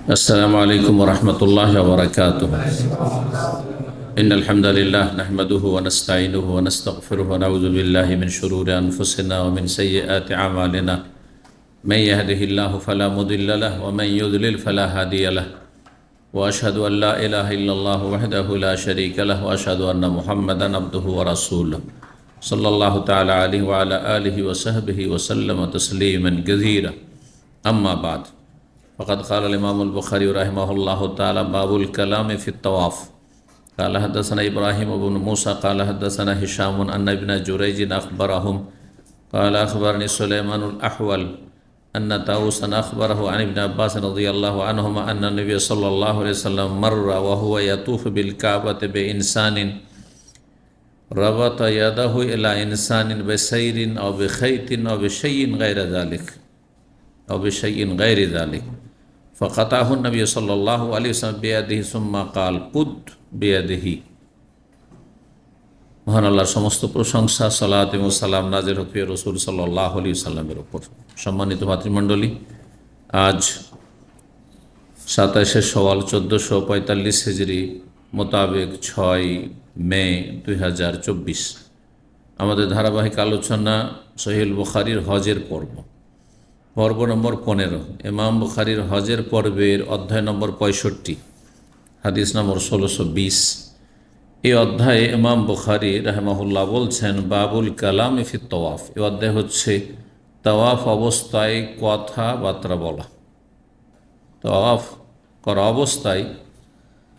السلام عليكم ورحمة الله وبركاته. إن الحمد لله نحمده ونستعينه ونستغفره ونعوذ بالله من شرور أنفسنا ومن سيئات أعمالنا. من يهده الله فلا مضل له ومن يضلل فلا هادي له. وأشهد أن لا إله إلا الله وحده لا شريك له وأشهد أن محمدا عبده ورسوله صلى الله تعالى عليه وعلى آله وصحبه وسلم تسليما كثيرا. أما بعد، فقد قال الإمام البخاري رحمه الله تعالى: باب الكلام في الطواف. قال حدثنا إبراهيم بن موسى قال حدثنا هشام أن ابن جريج أخبرهم قال أخبرني سليمان الأحول أن طاووسا أخبره عن ابن عباس رضي الله عنهما أن النبي صلى الله عليه وسلم مر وهو يطوف بالكعبة بإنسان ربط يده إلى إنسان بسير أو بخيط أو بشيء غير ذلك فقطعه النبي صلى الله عليه وسلم بيده ثم قال: قد بيده। মহান আল্লাহর সমস্ত প্রশংসা, সালাত এবং সালাম নাজিল হোক প্রিয় রাসূল সাল্লাল্লাহু আলাইহি সাল্লামের উপর। সম্মানিত ভাতৃমণ্ডলী, আজ 27শে শাওয়াল 1445 হিজরি মোতাবেক 6 মে 2024 আমাদের ধারাবাহিক আলোচনা সহিহুল বুখারীর হজের পর্ব নম্বর 15। ইমাম বুখারীর হজের পর্বের অধ্যায় নম্বর 65, হাদিস নম্বর 1620। এই অধ্যায়ে ইমাম বুখারী রাহিমাহুল্লাহ বলছেন, বাবুল কালাম ফি তাওয়াফ। এই অধ্যায় হচ্ছে তাওয়াফ অবস্থায় কথাবার্তা বলা। তাওয়াফ করা অবস্থায়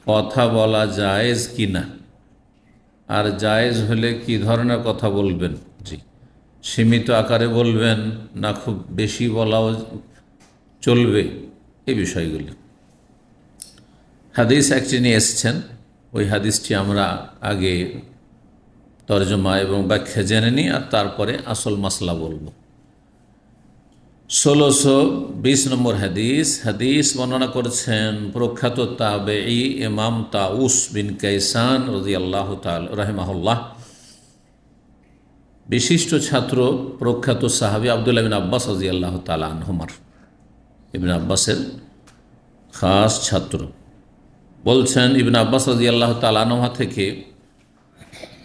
কথা বলা জায়েজ কি না, আর জায়েজ হলে কি ধরনের কথা বলবেন। জি, সীমিত আকারে বলবেন না খুব বেশি বলাও চলবে, এই বিষয়গুলি। হাদিস একটি নিয়ে এসছেন, ওই হাদিসটি আমরা আগে তরজমা এবং ব্যাখ্যা জেনে নিই, আর তারপরে আসল মাসলা বলবো। 1620 নম্বর হাদিস বর্ণনা করেছেন প্রখ্যাত তাবেঈ ইমাম তাউস বিন কাইসান রাদিয়াল্লাহু তাআলা রাহিমাহুল্লাহ, বিশিষ্ট ছাত্র প্রখ্যাত সাহাবী আব্দুল্লাহ বিন আব্বাস রাদিয়াল্লাহু তাআলা আনহুমার, ইবনে আব্বাসের খাস ছাত্র। বলছেন, ইবনে আব্বাস রাদিয়াল্লাহু তাআলা আনহুমা থেকে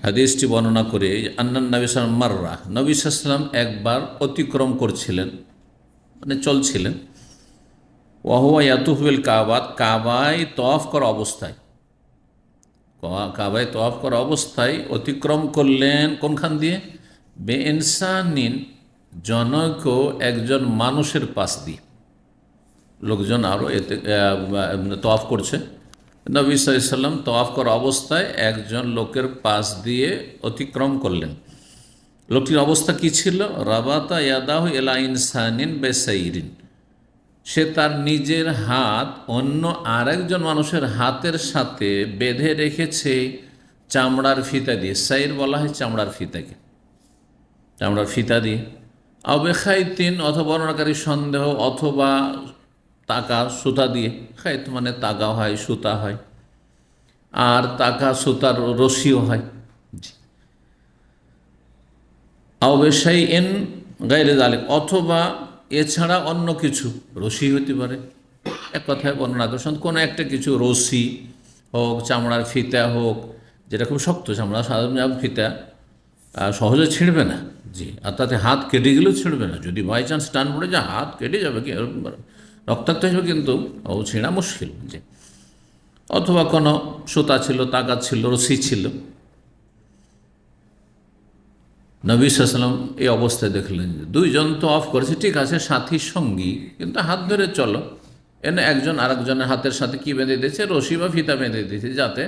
হাদিসটি বর্ণনা করে, আন্নান নবী সাল্লাল্লাহু আলাইহি ওয়াসাল্লাম মাররা, নবী সাল্লাল্লাহু আলাইহি ওয়াসাল্লাম একবার অতিক্রম করছিলেন, মানে চলছিলেন। ওয়া হুয়া ইয়াতুফু বিল কাবাত, কাবায় তওয়াফ করা অবস্থায় অতিক্রম করলেন। কোনখান দিয়ে? বেইনসানিন, জনক একজন মানুষের পাশ দিয়ে। লোকজন আরও এতে তওয়াফ করছে, নবী সাল্লাল্লাহু আলাইহি ওয়াসাল্লাম তওয়াফ করা অবস্থায় একজন লোকের পাশ দিয়ে অতিক্রম করলেন। লোকটির অবস্থা কি ছিল? রাবাতা ইয়াদাহু ইলা ইনসানিন বেসাইরিন, সে তার নিজের হাত অন্য আরেকজন মানুষের হাতের সাথে বেঁধে রেখেছে চামড়ার ফিতা দিয়ে। সাইর বলা হয় চামড়ার ফিতাকে, চামড়ার ফিতা দিয়ে। আবে খাইতিন, অথবা বর্ণনাকারী সন্দেহ, অথবা তাকা সুতা দিয়ে। খাইত মানে তাগা হয়, সুতা হয়, আর তাকা সুতার রশিও হয়। আবে শাইইন গায়রে যালিক, অথবা এছাড়া অন্য কিছু, রশি হতে পারে। এক কথায় বর্ণনা করছেন কোনো একটা কিছু, রশি হোক, চামড়ার ফিতা হোক, যেটা খুব শক্ত চামড়া, সাধারণ ফিতা সহজে ছিঁড়বে না। জি, আর তাতে হাত কেটে গেলেও ছিঁড়বে না। যদি বাই চান্স টান পড়ে যায় হাত কেটে যাবে, কি রক্তাক্ত হয়ে যাবে, কিন্তু ও ছিঁড়া মুশকিল। জি, অথবা কোনো সুতা ছিল, তাগাত ছিল, রশি ছিল। নবী সাল্লাল্লাহু আলাইহি ওয়াসাল্লাম এই অবস্থায় দেখলেন যে দুইজন তো অফ করেছে, ঠিক আছে, সাথী সঙ্গী, কিন্তু হাত ধরে চলো। এনে একজন আরেকজনের হাতের সাথে কি বেঁধে দিয়েছে? রশি বা ফিতা বেঁধে দিয়েছে, যাতে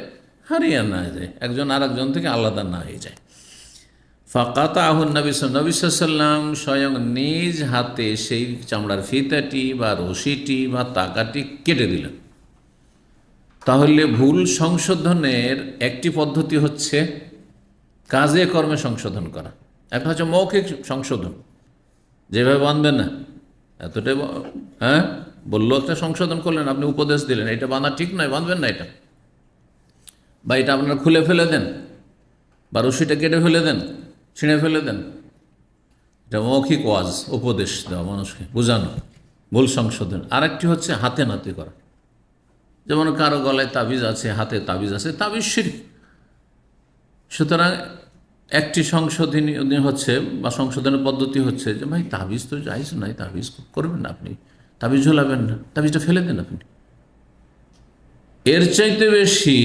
হারিয়ে না যায়, একজন আরেকজন থেকে আলাদা না হয়ে যায়। ফাকাতাহু নবী সাল্লাল্লাহু আলাইহি ওয়াসাল্লাম স্বয়ং নিজ হাতে সেই চামড়ার ফিতাটি বা রশিটি বা তাকাটি কেটে দিলেন। তাহলে ভুল সংশোধনের একটি পদ্ধতি হচ্ছে কাজে কর্মে সংশোধন করা। একটা হচ্ছে মৌখিক সংশোধন, যেভাবে বাঁধবেন না এতটাই, বললো একটা সংশোধন করলেন, আপনি উপদেশ দিলেন এটা বাঁধা ঠিক নয়, বাঁধবেন না এটা, বা এটা আপনারা খুলে ফেলে দেন, বা রশিটা কেটে ফেলে দেন, ছিঁড়ে ফেলে দেন। এটা মৌখিক ওয়াজ, উপদেশ দেওয়া, মানুষকে বোঝানো, ভুল সংশোধন। আরেকটি হচ্ছে হাতে নাতে করা, যেমন কারো গলায় তাবিজ আছে, হাতে তাবিজ আছে, তাবিজ শিরক। সুতরাং একটি সংশোধনী হচ্ছে বা সংশোধনের পদ্ধতি হচ্ছে যে ভাই তাবিজ তো জায়েজ নাই, তাবিজ করবেন না, আপনি তাবিজ ঝোলাবেন না, তাবিজটা ফেলে দেন আপনি। এর চাইতে বেশি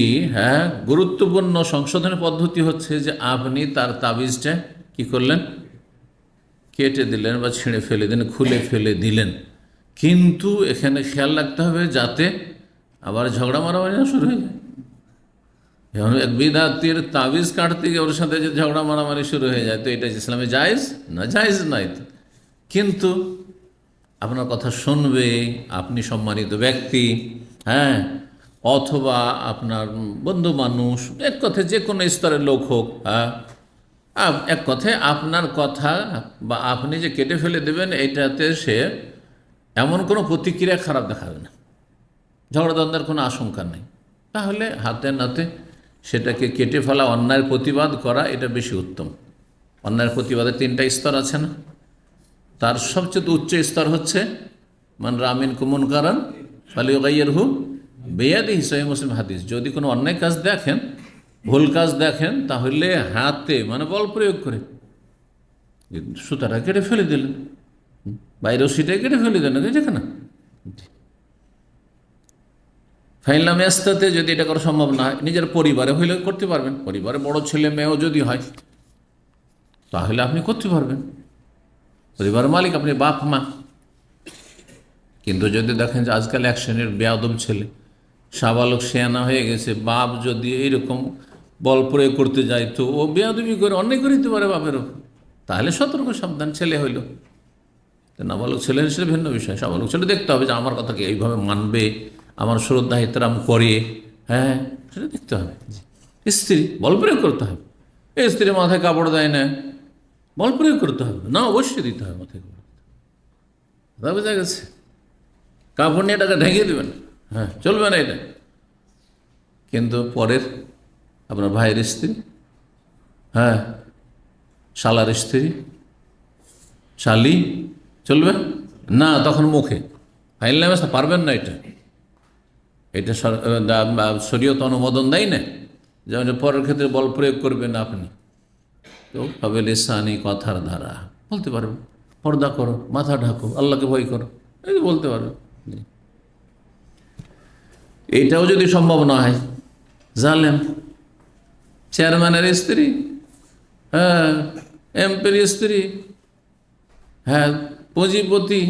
গুরুত্বপূর্ণ সংশোধনের পদ্ধতি হচ্ছে যে আপনি তার তাবিজটা কি করলেন, কেটে দিলেন বা ছিঁড়ে ফেলে দিলেন, খুলে ফেলে দিলেন। কিন্তু এখানে খেয়াল রাখতে হবে যাতে আবার ঝগড়া মারামারি না শুরু হয়ে যায়। এখন এক বিদাতির তাবিজ কাটতে গিয়ে ওর সাথে যে ঝগড়া মারামারি শুরু হয়ে যায়, তো এটা ইসলামে জায়েজ না? জায়েজ নাই। কিন্তু আপনার কথা শুনবে, আপনি সম্মানিত ব্যক্তি, অথবা আপনার বন্ধু মানুষ, এক কথায় যে কোনো স্তরের লোক হোক, এক কথায় আপনার কথা বা আপনি যে কেটে ফেলে দেবেন এইটাতে সে এমন কোনো প্রতিক্রিয়া খারাপ দেখাবে না, ঝগড়াদ্বন্দ্বের কোনো আশঙ্কা নেই, তাহলে হাতে নাতে সেটাকে কেটে ফেলা, অন্যায়ের প্রতিবাদ করা, এটা বেশি উত্তম। অন্যায়ের প্রতিবাদের 3টা স্তর আছে না? তার সবচেয়ে উচ্চ স্তর হচ্ছে মান রামিন কুমন কারণ ফালিউগাইয়িরহু বিয়াদিহি, সহিহ মুসলিম হাদিস। যদি কোনো অন্যায় কাজ দেখেন, ভুল কাজ দেখেন, তাহলে হাতে মানে বল প্রয়োগ করে সুতাটা কেটে ফেলে দিলেন, বাইরেও সেটাই কেটে ফেলে দিলেন, যেখানে ফাইনলাম এস্তাতে। যদি এটা করা সম্ভব না হয়, নিজের পরিবারে হইলে করতে পারবেন, পরিবারে বড় ছেলে মেয়েও যদি হয় তাহলে আপনি করতে পারবেন, পরিবারের মালিক আপনি, বাপ মা। কিন্তু যদি দেখেন যে আজকাল এক শ্রেণীর বেয়াদব ছেলে, সাবালক শেয়ানা হয়ে গেছে, বাপ যদি এইরকম বল প্রয়োগ করতে যায় তো ও বেয়াদবি করে অন্যায় করে দিতে পারে বাপেরও, তাহলে সতর্ক সাবধান। ছেলে হইল, নাবালক ছেলে হিসেবে ভিন্ন বিষয়। সাবালক ছেলে দেখতে হবে যে আমার কথাকে এইভাবে মানবে, আমার শ্রদ্ধা এহতেরাম করে, সেটা দেখতে হবে। স্ত্রী বল প্রয়োগ করতে হবে, এই স্ত্রী মাথায় কাপড় দেয় না, বল প্রয়োগ করতে হবে না? অবশ্যই দিতে হবে মাথায় কাপড়, বোঝা গেছে? কাপড় নিয়ে এটাকে ঢেকে দেবেন, চলবে না এটা। কিন্তু পরের আপনার ভাইয়ের স্ত্রী, শালার স্ত্রী, শালি, চলবে না? তখন মুখে ফাইল নামে পারবেন না, এটা শরীয়ত অনুমোদন দেয় না, যেমন পরের ক্ষেত্রে বল প্রয়োগ করবেন আপনি। তো হবে লিসানি, কথার দ্বারা বলতে পারবেন, পর্দা করো, মাথা ঢাকো, আল্লাহকে ভয় করো, এই বলতে পারবে। এইটাও যদি সম্ভব না হয়, জালেম চেয়ারম্যানের স্ত্রী, এমপির স্ত্রী, পুঁজিপতি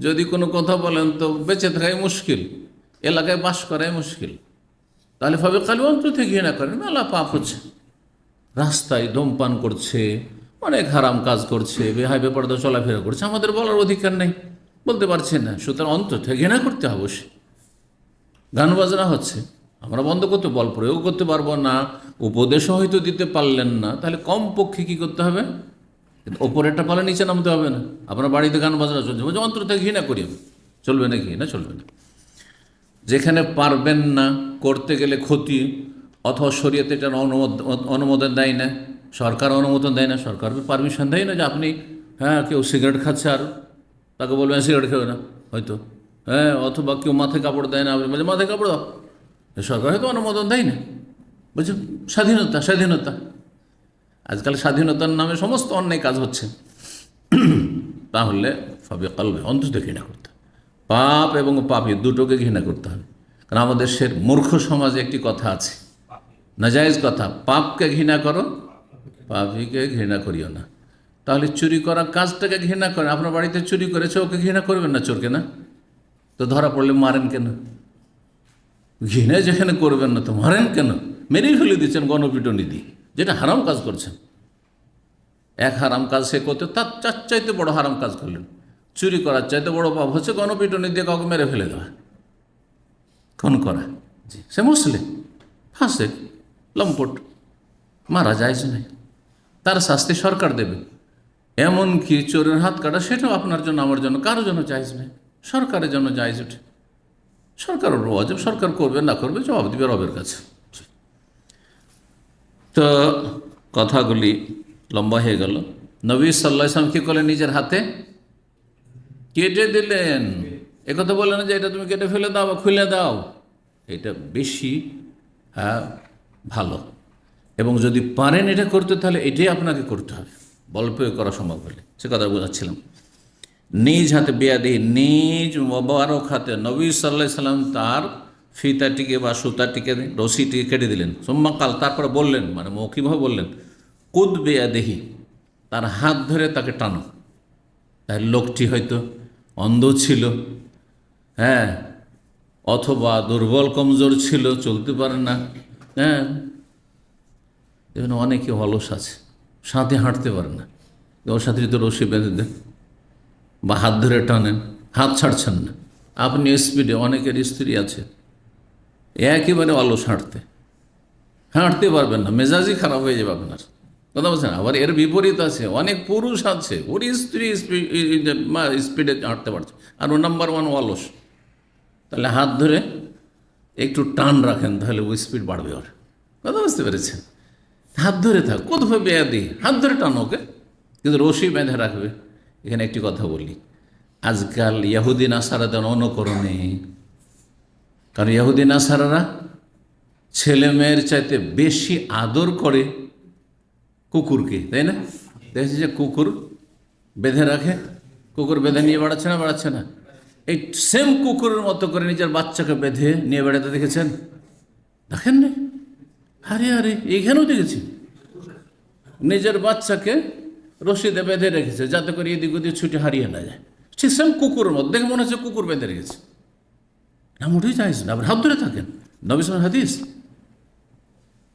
যদি কোনো কথা বলেন তো বেঁচে থাকাই মুশকিল, এলাকায় বাস করাই মুশকিল, তাহলে ভাবে খালি অন্তর থেকে ঘৃণা করেন, মেলা পাপ হচ্ছে, রাস্তায় ধূমপান করছে, অনেক হারাম কাজ করছে, বেহায় বেপরদা চলাফেরা করছে, আমাদের বলার অধিকার নেই, বলতে পারছি না, সুতরাং অন্তর থেকে ঘৃণা করতে হবে। অবশ্যই গান বাজনা হচ্ছে, আমরা বন্ধ করতে, বল প্রয়োগ করতে পারবো না, উপদেশও হয়তো দিতে পারলেন না, তাহলে কমপক্ষে কী করতে হবে? ওপরেরটা পালে নিচে নামতে হবে না। আপনার বাড়িতে গান বাজনা চলছে, বলছে অন্তর থেকে ঘৃণা করি, চলবে নাকি? না, চলবে না। যেখানে পারবেন না, করতে গেলে ক্ষতি, অথবা শরীয়তে এটা অনুমোদন দেয় না, সরকার অনুমোদন দেয় না, সরকার পারমিশন দেয় না যে আপনি কেউ সিগারেট খাচ্ছে আর তাকে বলবেন সিগারেট খাবে না হয়তো, অথবা কেউ মাথায় কাপড় দেয় না, আপনি বলছেন মাথায় কাপড় দাও, সরকার হয়তো অনুমোদন দেয় না। বুঝছেন? স্বাধীনতা, স্বাধীনতা। আজকাল স্বাধীনতার নামে সমস্ত অন্যায় কাজ হচ্ছে। তাহলে সবে কালবে অন্তত ঘৃণা করতে হবে, পাপ এবং পাপী দুটোকে ঘৃণা করতে হবে। কারণ আমাদের মূর্খ সমাজে একটি কথা আছে, নাজায়েজ কথা, পাপকে ঘৃণা করো, পাপীকে ঘৃণা করিও না। তাহলে চুরি করা কাজটাকে ঘৃণা করে, আপনার বাড়িতে চুরি করেছে, ওকে ঘৃণা করবেন না চোরকে, না? তো ধরা পড়লে মারেন কেন? ঘৃণা যেখানে করবেন না তো মারেন কেন? মেরেই ফেলে দিচ্ছেন গণপিটুনি দিয়ে, যেটা হারাম কাজ করছেন। এক হারাম কাজ সে করতে, তার চাইতে বড় হারাম কাজ করলেন। চুরি করার চাইতে বড় পাপ হচ্ছে গণপিটুনি দিয়ে কাউকে মেরে ফেলে দেওয়া, খুন করা। জি, সে মুসলিম, ফাঁসে লম্পট, মারা যায় নাই, তার শাস্তি সরকার দেবে। এমনকি চোরের হাত কাটা, সেটাও আপনার জন্য, আমার জন্য, কারোর জন্য জায়েজ নেই, সরকারের জন্য জায়েজ ওঠে। সরকারের ওয়াজিব, সরকার করবে না করবে জবাব দিবে রবের কাছে। তো কথাগুলি লম্বা হয়ে গেল। নবী সাল্লাল্লাহু আলাইহি ওয়াসাল্লাম কী করলেন? নিজের হাতে কেটে দিলেন। একথা বলে না যে এটা তুমি কেটে ফেলে দাও বা খুলে দাও, এটা বেশি ভালো। এবং যদি পারেন এটা করতে, তাহলে এটাই আপনাকে করতে হবে, বল প্রয়োগ করা সম্ভব হলে। সে কথা বোঝাচ্ছিলাম। নিজ হাতে বেয়াদি, নিজ মোবারক হাতে নবী সাল্লাল্লাহু আলাইহি সাল্লাম তার ফিতাটিকে বা সুতাটিকে, রশিটিকে কেটে দিলেন। সুম্মা কাল, তারপরে বললেন, মানে মৌখিকভাবে বললেন, কুদ বেয়াদেহি, তার হাত ধরে তাকে টানো। তার লোকটি হয়তো অন্ধ ছিল, হ্যাঁ, অথবা দুর্বল কমজোর ছিল, চলতে পারে না, হ্যাঁ, এখানে অনেকে অলস আছে, সাথে হাঁটতে পারে না, ওর সাথে যদি রশি বেঁধে দেন বা হাত ধরে টানেন, হাত ছাড়ছেন না। আপনি স্পিডে, অনেকের স্ত্রী আছে একেবারে অলস, হাঁটতে পারবেন না, মেজাজই খারাপ হয়ে যাবে আপনার, কথা বলছেন। আবার এর বিপরীত আছে, অনেক পুরুষ আছে, ওর স্ত্রী স্পিডে হাঁটতে পারছে, আর ও নাম্বার ওয়ান অলস। তাহলে হাত ধরে একটু টান রাখেন, তাহলে ও স্পিড বাড়বে ওর, কথা বুঝতে পেরেছেন। হাত ধরে থাক, কোথাও বেয়াদি, হাত ধরে টানো ওকে, কিন্তু রশি বেঁধে রাখবে। এখানে একটি কথা বলি, আজকাল ইহুদি নাসারাদের অনুকরণে, কারণ ইহুদি নাসারারা ছেলে মেয়ের চাইতে বেশি আদর করে কুকুরকে, তাই না? দেখেছি যে কুকুর বেঁধে রাখে, কুকুর বেঁধে নিয়ে বেড়াচ্ছে না? এই সেম কুকুরের মতো করে নিজের বাচ্চাকে বেঁধে নিয়ে বেড়াতে দেখেছেন? দেখেন না? আরে এইখানেও দেখেছি, নিজের বাচ্চাকে রশিদে বেঁধে রেখেছে যাতে করে এদিক ওদিক ছুটে হারিয়ে না যায়। ঠিক সেম কুকুরের মতো, দেখে মনে হচ্ছে কুকুর বেঁধে রেখেছে, না মোটেই চাইছে না। আবার হাত ধরে থাকেন, নবী সাল্লাল্লাহু আলাইহি হাদিস।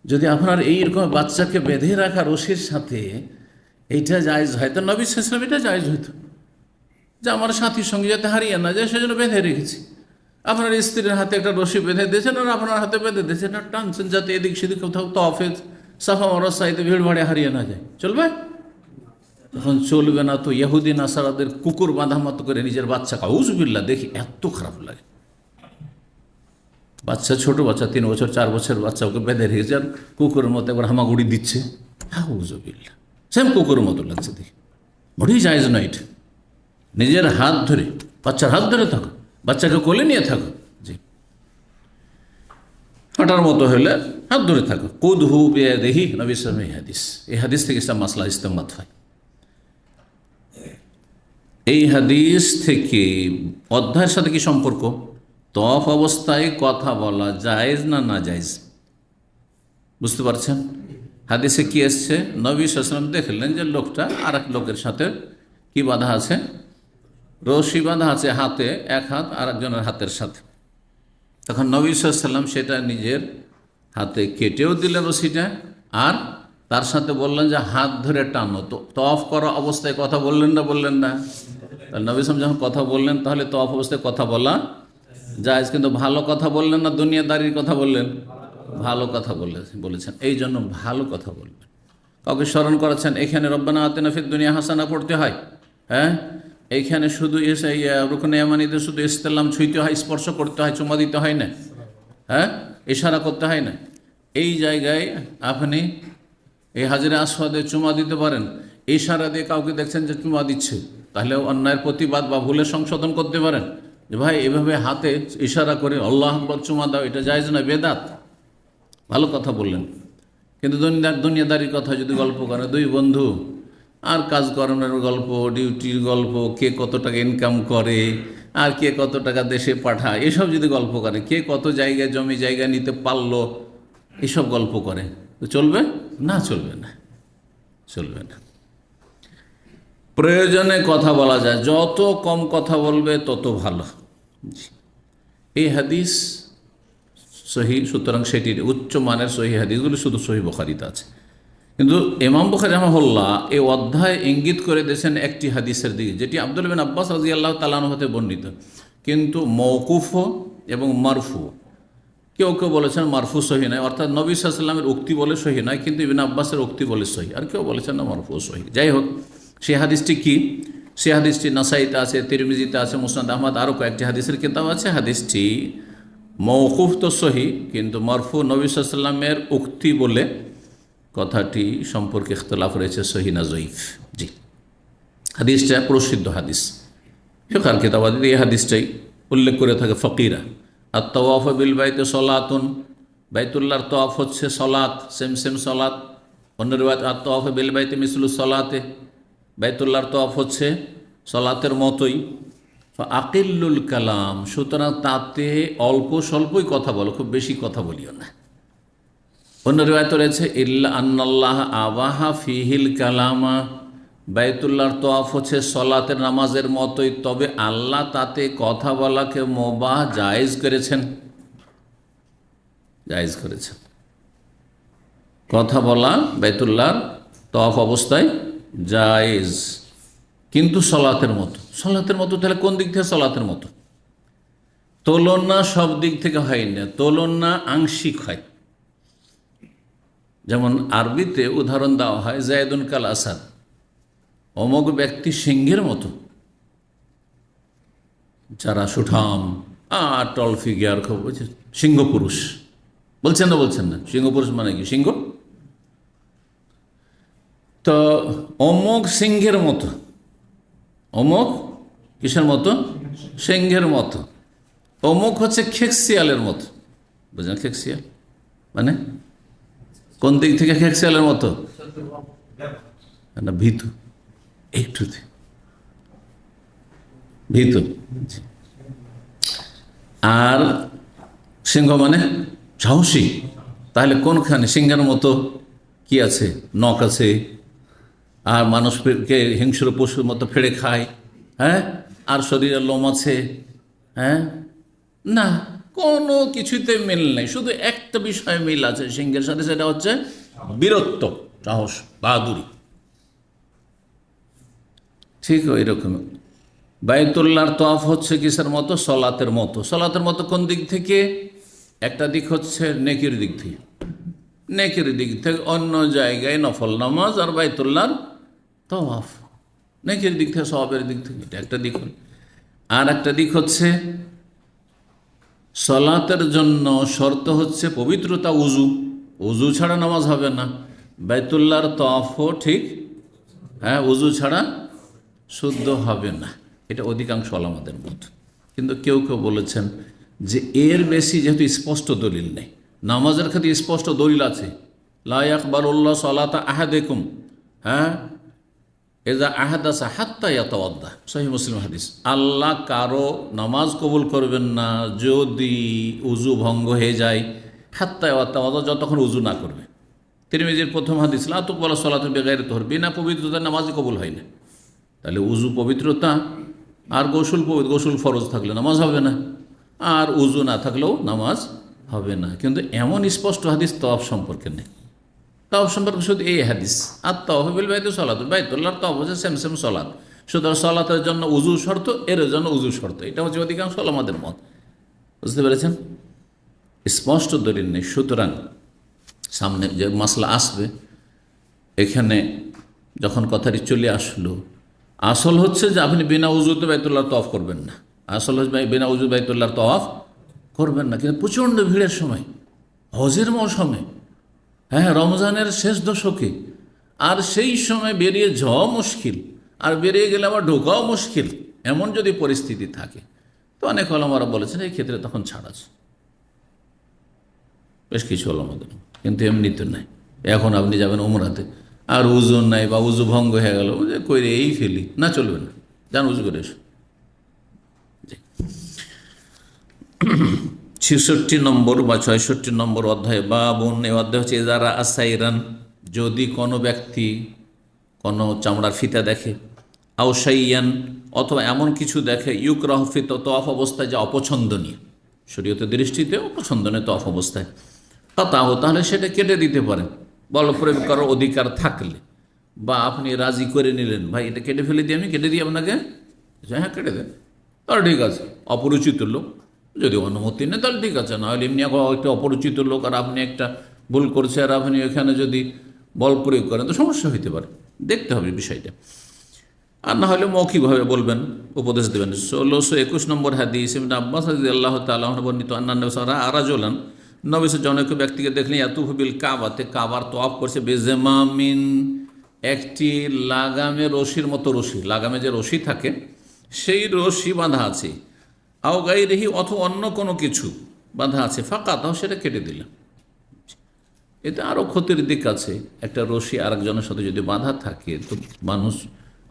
যদি আপনার এইরকম বাচ্চাকে বেঁধে রাখা রশির সাথে এইটা জায়েজ হয়, তো নবী সাল্লাল্লাহু আলাইহি ওয়াসাল্লাম এটা জায়েজ হইতো, যে আমার সাথীর সঙ্গে যাতে হারিয়ে না যায় সেজন্য বেঁধে রেখেছি। আপনার স্ত্রীর হাতে একটা রশি বেঁধে দিয়েছেন, আর আপনার হাতে বেঁধে দিয়েছেন, আর টানছেন যাতে এদিক সেদিক কোথাও তফেজ সাফা মরস সাইতে ভিড় ভাড়ে হারিয়ে না যায়, চলবে? যখন চলবে না, তো ইহুদি নাসারাদের কুকুর বাঁধা মতো করে নিজের বাচ্চাকে, আউযুবিল্লাহ, দেখি এত খারাপ লাগে। বাচ্চা, ছোট বাচ্চা, 3 বছর 4 বছর বাচ্চা, ওকে বেঁধে রেখেছে, আর কুকুরের মতো একবার হামাগুড়ি দিচ্ছে, আউযুবিল্লাহ, সেম কুকুরের মতো লাগছে দেখি, মোটেই জায়েজ নয় এটা। নিজের হাত ধরে, বাচ্চার হাত ধরে থাকো, বাচ্চাকে কোলে নিয়ে থাকো, জি, হাঁটার মতো হলে হাত ধরে থাকো। কুদহু বিয়াদিহি, নবী সাল্লাল্লাহু আলাইহি হাদিস। এই হাদিস থেকে ইসলাম মাসলা ইস্তেমবাত হয়। এই হাদিস থেকে অধ্যায়ের সাথে কি সম্পর্ক? তওয়াফ অবস্থায় কথা বলা জায়েজ না নাজায়েজ, বুঝতে পারছেন? হাদিসে কি এসছে? নবী সাল্লাল্লাহু আলাইহি ওয়াসাল্লাম দেখলেন যে লোকটা আর এক লোকের সাথে কি বাঁধা আছে, রশি বাঁধা আছে হাতে, এক হাত আর একজনের হাতের সাথে। তখন নবী সাল্লাল্লাহু আলাইহি ওয়াসাল্লাম সেটা নিজের হাতে কেটেও দিলেন রশিটা, আর তার সাথে বললেন যে হাত ধরে টানো। তো তওয়াফ করা অবস্থায় কথা বললেন না? তাহলে নবী সাল্লাল্লাহু আলাইহি ওয়াসাল্লাম যখন কথা বললেন, তাহলে তওয়াফ অবস্থায় কথা বলা জায়েজ। কিন্তু ভালো কথা বললেন না দুনিয়াদারির কথা বললেন? ভালো কথা বলেছেন। এই জন্য ভালো কথা বলবেন। কাউকে স্মরণ করাচ্ছেন, এখানে রব্বানা আতিনা ফিদ দুনিয়া হাসানা পড়তে হয়, হ্যাঁ, এইখানে শুধু এসে রুকনে ইয়ামানিতে শুধু ইসলাম ছুঁইতে হয়, স্পর্শ করতে হয়, চুমা দিতে হয় না, হ্যাঁ, ইশারা করতে হয় না। এই জায়গায় আপনি এই হাজরে আসওয়াদে চুমা দিতে পারেন, ইশারা দিয়ে কাউকে দেখছেন যে চুমা দিচ্ছে, তাহলে অন্যায়ের প্রতিবাদ বা ভুলের সংশোধন করতে পারেন যে ভাই এভাবে হাতে ইশারা করে আল্লাহু আকবার চুমা দাও, এটা জায়েজ না, বেদাত। ভালো কথা বললেন। কিন্তু দুনিয়াদারির কথা যদি গল্প করে, দুই বন্ধু আর কাজকর্মের গল্প, ডিউটির গল্প, কে কত টাকা ইনকাম করে আর কে কত টাকা দেশে পাঠায়, এসব যদি গল্প করে, কে কত জায়গায় জমি জায়গা নিতে পারলো, এসব গল্প করে, তো চলবে না? চলবে না। প্রয়োজনে কথা বলা যায়, যত কম কথা বলবে তত ভালো। এই হাদিস সহি, সুতরাং সেটির উচ্চ মানের সহি হাদিসগুলো শুধু সহি বুখারীতে আছে। কিন্তু ইমাম বুখারী রাহিমাহুল্লাহ এই অধ্যায় ইঙ্গিত করে দিয়েছেন একটি হাদিসের দিকে, যেটি আব্দুল্লাহ বিন আব্বাস রাদিয়াল্লাহু তাআলা আনহু হতে বর্ণিত, কিন্তু মওকুফ এবং মারফু। কেউ বলেছেন মারফু সহি নয়, অর্থাৎ নবী সাল্লাল্লাহু আলাইহি ওয়াসাল্লামের উক্তি বলে সহি নয়, কিন্তু ইবনে আব্বাসের উক্তি বলে সহি, আর কেউ বলেছেন না মারফু সহি। যাই হোক, সেই হাদিসটি কি? সেই হাদিসটি নাসাইতে আছে, তিরমিজিতে আছে, মুসনাদ আহমদ, আরও কয়েকটি হাদিসের কিতাব আছে। হাদিসটি মওকুফ তো সহি, কিন্তু মারফু নবী সাল্লাল্লাহু আলাইহি ওয়াসাল্লামের উক্তি বলে কথাটি সম্পর্কে ইখতিলাফ রয়েছে, সহি না জয়ীফ। জি, হাদিসটা প্রসিদ্ধ হাদিস, ফিকহের কিতাবাদিতে এই হাদিসটাই উল্লেখ করে থাকে ফকিরা। আর তওয়াফ বিল বাইতে সলাতুন, বাইতুল্লাহর তওয়াফ হচ্ছে সলাত, সেম সেম সলাত। অন্য রিওয়ায়াত আর তওয়াফ বিল বাইতে মিসলু সলাতে, বাইতুল্লাহর তওয়াফ হচ্ছে সলাতের মতোই। আকিল্লুল কালাম, সুতরাং তাতে অল্প স্বল্পই কথা বলো, খুব বেশি কথা বলিও না। অন্য রিওয়ায়াত রয়েছে ইল্লা আন্নাল্লাহ আবাহা ফিহিল কালামা, বাইতুল্লাহর তওয়াফ হচ্ছে সলাতের নামাজের মতোই, তবে আল্লাহ তাতে কথা বলাকে মুবাহ জায়েজ করেছেন, জায়েজ করেছেন। কথা বলা বাইতুল্লাহর তওয়াফ অবস্থায় জায়েজ, কিন্তু সলাতের মতো। সলাতের মতো তাহলে কোন দিক থেকে সলাতের মতো? তুলনা সব দিক থেকে হয় না, তুলনা আংশিক হয়। যেমন আরবিতে উদাহরণ দেওয়া হয় জায়দুন কাল আসাদ, অমুক ব্যক্তি সিংহের মতো। যারা সুঠাম টল ফিগার, খুব সিংহ পুরুষ বলছেন না, বলছেন না? সিংহ পুরুষ মানে কি? সিংহ। তো অমুক সিংহের মতো, অমুক কিসের মতো? সিংহের মতো। অমুক হচ্ছে খেকশিয়ালের মতো, বুঝলেন? খেকশিয়াল মানে কোন দিক থেকে খেকশিয়ালের মতো? না, ভীতু, একটু ভীতু। আর সিংহ মানে সাহসী। তাহলে কোনখানে? সিংহের মতো কি আছে? নখ আছে, আর মানুষকে হিংস্র পশুর মতো ফেড়ে খায়, হ্যাঁ, আর শরীরের লোম আছে, হ্যাঁ, না, কোনো কিছুতে মিল নেই। শুধু একটা বিষয়ে মিল আছে সিংহের সাথে, সেটা হচ্ছে বীরত্ব, সাহস, বাহাদুরি। ঠিক ওই রকম বাইতুল্লাহর তওয়াফ হচ্ছে কিসের মতো? সলাতের মতো। সলাতের মতো কোন দিক থেকে? একটা দিক হচ্ছে নেকির দিক থেকে, নেকির দিক থেকে অন্য জায়গায় নফল নামাজ, আর বাইতুল্লাহর তওয়াফ নেকির দিক থেকে, সওয়াবের দিক থেকে, এটা একটা দিক। আর একটা দিক হচ্ছে সলাতের জন্য শর্ত হচ্ছে পবিত্রতা, উজু। উজু ছাড়া নামাজ হবে না। বাইতুল্লাহর তওয়াফও ঠিক, হ্যাঁ, উজু ছাড়া শুদ্ধ হবে না। এটা অধিকাংশ ওলামাদের মত। কিন্তু কেউ কেউ বলেছেন যে এর বেশি যেহেতু স্পষ্ট দলিল নেই, নামাজের ক্ষেত্রে স্পষ্ট দলিল আছে, লা ইয়াকবালুল্লাহু সালাতা আহাদিকুম, হ্যাঁ, এজা আহাদাসা হাত্তা ইয়াতাওয়াদ্দা, সহিহ মুসলিম হাদিস। আল্লাহ কারো নামাজ কবুল করবেন না যদি উজু ভঙ্গ হয়ে যায়, হাত্তা ইয়াতাওয়াদ্দা, যতক্ষণ উজু না করবে। তিরমিজির প্রথম হাদিস, লা তুকবালু সালাতু বিগাইরি তুহর, বিনা পবিত্রতায় নামাজই কবুল হয় না। তাহলে উজু পবিত্রতা, আর গোসল ফরজ থাকলে নামাজ হবে না, আর উজু না থাকলেও নামাজ হবে না। কিন্তু এমন স্পষ্ট হাদিস তওয়াফ সম্পর্কে নেই। তওয়াফ সম্পর্কে শুধু এই হাদিস, আর তওয়াফ বিল বাইতি সলাত, বাইতুল্লাহর তওয়াফ হচ্ছে সেম সেম সলাত। সুতরাং সলাতের জন্য উজু শর্ত, এর জন্য উজু শর্ত। এটা হচ্ছে অধিকাংশ ওলামাদের মত। বুঝতে পেরেছেন? স্পষ্ট দলিল নেই। সুতরাং সামনে যে মাসলা আসবে, এখানে যখন কথাটি চলে আসলো, আসল হচ্ছে যে আপনি বিনা উজুতে বাইতুল্লাহর তওয়াফ করবেন না। আসল হচ্ছে বিনা উজু বাইতুল্লাহর তওয়াফ করবেন না। কিন্তু প্রচণ্ড ভিড়ের সময়, হজের মৌসুমে, হ্যাঁ, রমজানের শেষ দশকে, আর সেই সময় বেরিয়ে যাওয়া মুশকিল, আর বেরিয়ে গেলে আবার ঢোকাও মুশকিল, এমন যদি পরিস্থিতি থাকে, তো অনেক ওলামারা বলেছেন এই ক্ষেত্রে তখন ছাড় আছে, বেশ কিছু ওলামাদের। কিন্তু এমনিতে নাই। এখন আপনি যাবেন উমরাতে, আর উজু নাই বা উজু ভঙ্গ হয়ে গেল, যে কইরে এই ফেলি, না, চলবে না, যান উজু করে এসো। 66 নম্বর বা 66 নম্বর অধ্যায়, বাবুন, এই অধ্যায় হচ্ছে যারা আসাইরান, যদি কোনো ব্যক্তি কোনো চামড়ার ফিতা দেখে, আউসাইয়ান, অথবা এমন কিছু দেখে, ইউকরাহু ফি তওয়াফ অবস্থায়, যা অপছন্দনীয়, শরীয়তের দৃষ্টিতে অপছন্দনীয় তওয়াফ অবস্থায়, তাহলে সেটা কেটে দিতে পারেন, বল প্রয়োগ করার অধিকার থাকলে, বা আপনি রাজি করে নিলেন, ভাই এটা কেটে ফেলে দিই, আমি কেটে দিই আপনাকে, হ্যাঁ কেটে দেন, তাহলে ঠিক আছে। অপরিচিত লোক যদি অনুমতি নেই তাহলে ঠিক আছে, নাহলে এমনি একটা অপরিচিত লোক, আর আপনি একটা ভুল করছে, আর আপনি এখানে যদি বল প্রয়োগ করেন তো সমস্যা হইতে পারে, দেখতে হবে বিষয়টা। আর না হলে মৌখিকভাবে বলবেন, উপদেশ দেবেন। 1621 নম্বর হাদিস, ইবনে আব্বাস রাদিয়াল্লাহু তাআলা আনহু বর্ণিত, আন্না নবী সাল্লাল্লাহু আলাইহি রাজুলান, নবী জনক ব্যক্তিকে দেখলেন, ইয়াতুফু বিল কাবাতে, কাবার তওয়াফ করছে, বেজমামিন, একটি লাগামে রশির মতো রশি, লাগামে যে রশি থাকে সেই রশি বাঁধা আছে, আও গায়রিহি, অথবা অন্য কোনো কিছু, বাঁধা আছে, ফাঁকা, তাও সেটা কেটে দিলাম। এতে আরও ক্ষতির দিক আছে। একটা রশি আরেকজনের সাথে যদি বাঁধা থাকে তো মানুষ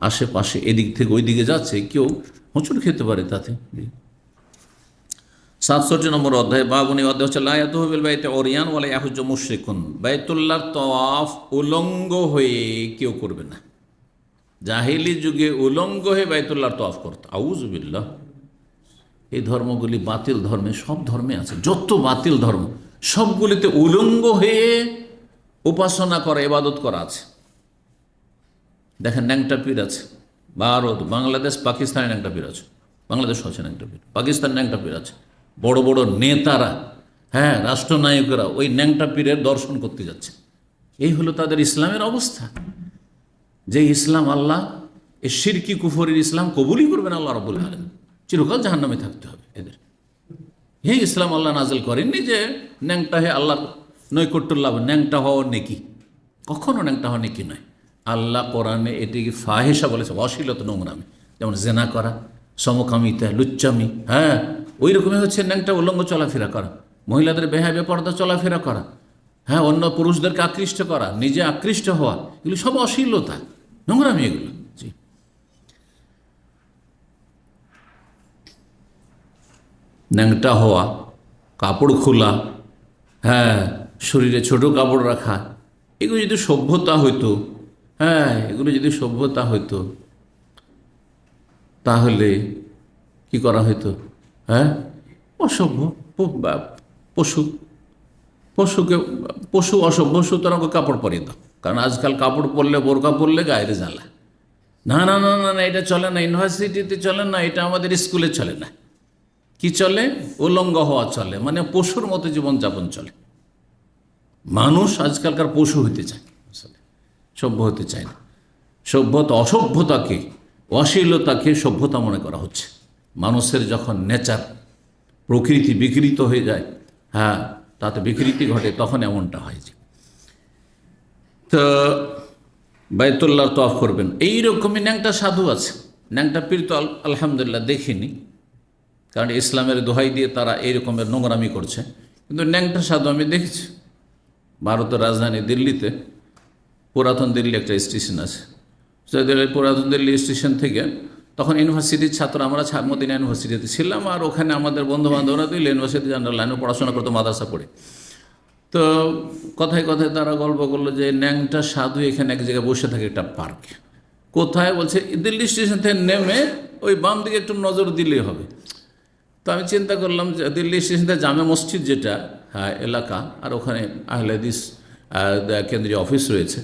আশেপাশে এদিক থেকে ওই দিকে যাচ্ছে, কেউ হোঁচট খেতে পারে তাতে। 67 নম্বর অধ্যায়, বাবুনি অধ্যায় হচ্ছে লায়াতুহুল বাইতে ওরিয়ান ওয়ালা ইয়াহুজ্জু মুশরিকুন। বাইতুল্লাহর তওয়াফ উলঙ্গ হয়ে কেউ করবে না। জাহিলি যুগে উলঙ্গ হয়ে বাইতুল্লাহর তওয়াফ করত, আউযু বিল্লাহ। এই ধর্মগুলি বাতিল ধর্মে, সব ধর্মে আছে, যত বাতিল ধর্ম সবগুলিতে উলঙ্গ হয়ে উপাসনা করা, ইবাদত করা আছে। দেখেন ন্যাংটা পীর আছে ভারত, বাংলাদেশ, পাকিস্তানে ন্যাংটা পীর আছে, বাংলাদেশ হচ্ছে ন্যাংটা পীর, পাকিস্তান ন্যাংটা পীর আছে। বড় বড় নেতারা, হ্যাঁ, রাষ্ট্রনায়করা ওই ন্যাংটা পীরের দর্শন করতে যাচ্ছে। এই হলো তাদের ইসলামের অবস্থা। যে ইসলাম আল্লাহ, এই শিরকি কুফরের ইসলাম কবুলই করবেন আল্লাহ রাব্বুল আলামিন, চিরকাল জাহান্নামে থাকতে হবে এদের। এই ইসলাম আল্লাহ নাজিল করেননি যে ন্যাংটা হয়ে আল্লাহর নৈকট্য লাভ, ন্যাংটা হওয়ার নেকি, কখনো ন্যাংটা হওয়া নেকি নয়। আল্লাহ কোরআনে এটিকে ফাহেসা বলেছে, অশ্লীলতা, নোংরামি, যেমন জেনা করা, সমকামিতা, লুচ্চামি, হ্যাঁ, ওই রকমই হচ্ছে ন্যাংটা উলঙ্গ চলাফেরা করা, মহিলাদের বেহাবে পর্দা চলাফেরা করা, হ্যাঁ, অন্য পুরুষদেরকে আকৃষ্ট করা, নিজে আকৃষ্ট হওয়া, এগুলো সব অশ্লীলতা, নোংরামি এগুলো। জি, ন্যাংটা হওয়া, কাপড় খোলা, হ্যাঁ, শরীরে ছোট কাপড় রাখা, এগুলো যদি সভ্যতা হইতো, হ্যাঁ, এগুলো যদি সভ্যতা হইতো তাহলে কি করা হইতো? হ্যাঁ, অসভ্য পশু, পশুকে, পশু অসভ্য, সুতরাং কাপড় পরিয়ে দাও। কারণ আজকাল কাপড় পরলে, বোরকা পরলে গায়ের জ্বালা। না না না না না, এটা চলে না, ইউনিভার্সিটিতে চলে না, এটা আমাদের স্কুলে চলে না। কি চলে? উলঙ্গ হওয়া চলে, মানে পশুর মতো জীবনযাপন চলে। মানুষ আজকালকার পশু হতে চায়, সভ্য হতে চায় না। সভ্যতা, অসভ্যতাকে, অশ্লীলতাকে সভ্যতা মনে করা হচ্ছে। মানুষের যখন নেচার, প্রকৃতি বিকৃত হয়ে যায়, হ্যাঁ, তাতে বিকৃতি ঘটে, তখন এমনটা হয়। যে তো বাইতুল্লাহর তওয়াফ করবেন। এইরকমই ন্যাংটা সাধু আছে, ন্যাংটা পীর তো আলহামদুলিল্লাহ দেখিনি, কারণ ইসলামের দোহাই দিয়ে তারা এই রকমের নোংরামি করছে। কিন্তু ন্যাংটা সাধু আমি দেখেছি। ভারতের রাজধানী দিল্লিতে, পুরাতন দিল্লি একটা স্টেশন আছে, পুরাতন দিল্লি স্টেশন থেকে তখন ইউনিভার্সিটির ছাত্র, আমরা মদিনা ইউনিভার্সিটিতে ছিলাম, আর ওখানে আমাদের বন্ধুবান্ধবরা দিল্লি ইউনিভার্সিটি জেনারেল লাইনে পড়াশোনা করতো, মাদ্রাসা পড়ে। তো কথায় কথায় তারা গল্প করলো যে ন্যাংটা সাধু এখানে এক জায়গায় বসে থাকে, একটা পার্ক। কোথায়? বলছে দিল্লি স্টেশন থেকে নেমে ওই বাম দিকে একটু নজর দিলেই হবে। তো আমি চিন্তা করলাম যে দিল্লি স্টেশন থেকে জামে মসজিদ যেটা, হ্যাঁ, এলাকা, আর ওখানে আহলে হাদিস কেন্দ্রীয় অফিস রয়েছে,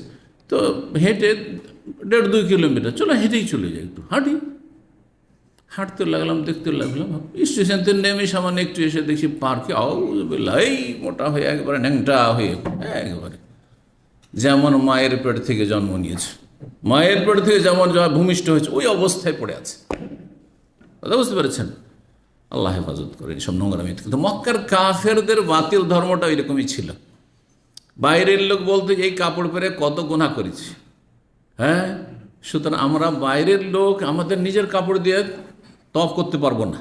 তো হেঁটে 1.5-2 কিলোমিটার, চলো হেঁটেই চলে যাই, একটু হাঁটতে লাগলাম, দেখতে লাগলাম। স্টেশন থেকে নেমে সামান্য একটু এসে দেখি পার্কে, এই মোটা হয়ে একবারে ন্যাংটা হয়ে, একবারে যেমন মায়ের পেট থেকে জন্ম নিয়েছে, মায়ের পেট থেকে যেমন ভূমিষ্ঠ হয়েছে ওই অবস্থায় পড়ে আছে। কথা বুঝতে পেরেছেন? আল্লাহ হেফাজত করে এইসব নোংরামি। কিন্তু মক্কার কাফেরদের বাতিল ধর্মটা এরকমই ছিল। বাইরের লোক বলতে এই কাপড় পরে কত গুনাহ করেছি, হ্যাঁ, সুতরাং আমরা বাইরের লোক, আমাদের নিজের কাপড় দিয়ে তওয়াফ করতে পারবো না।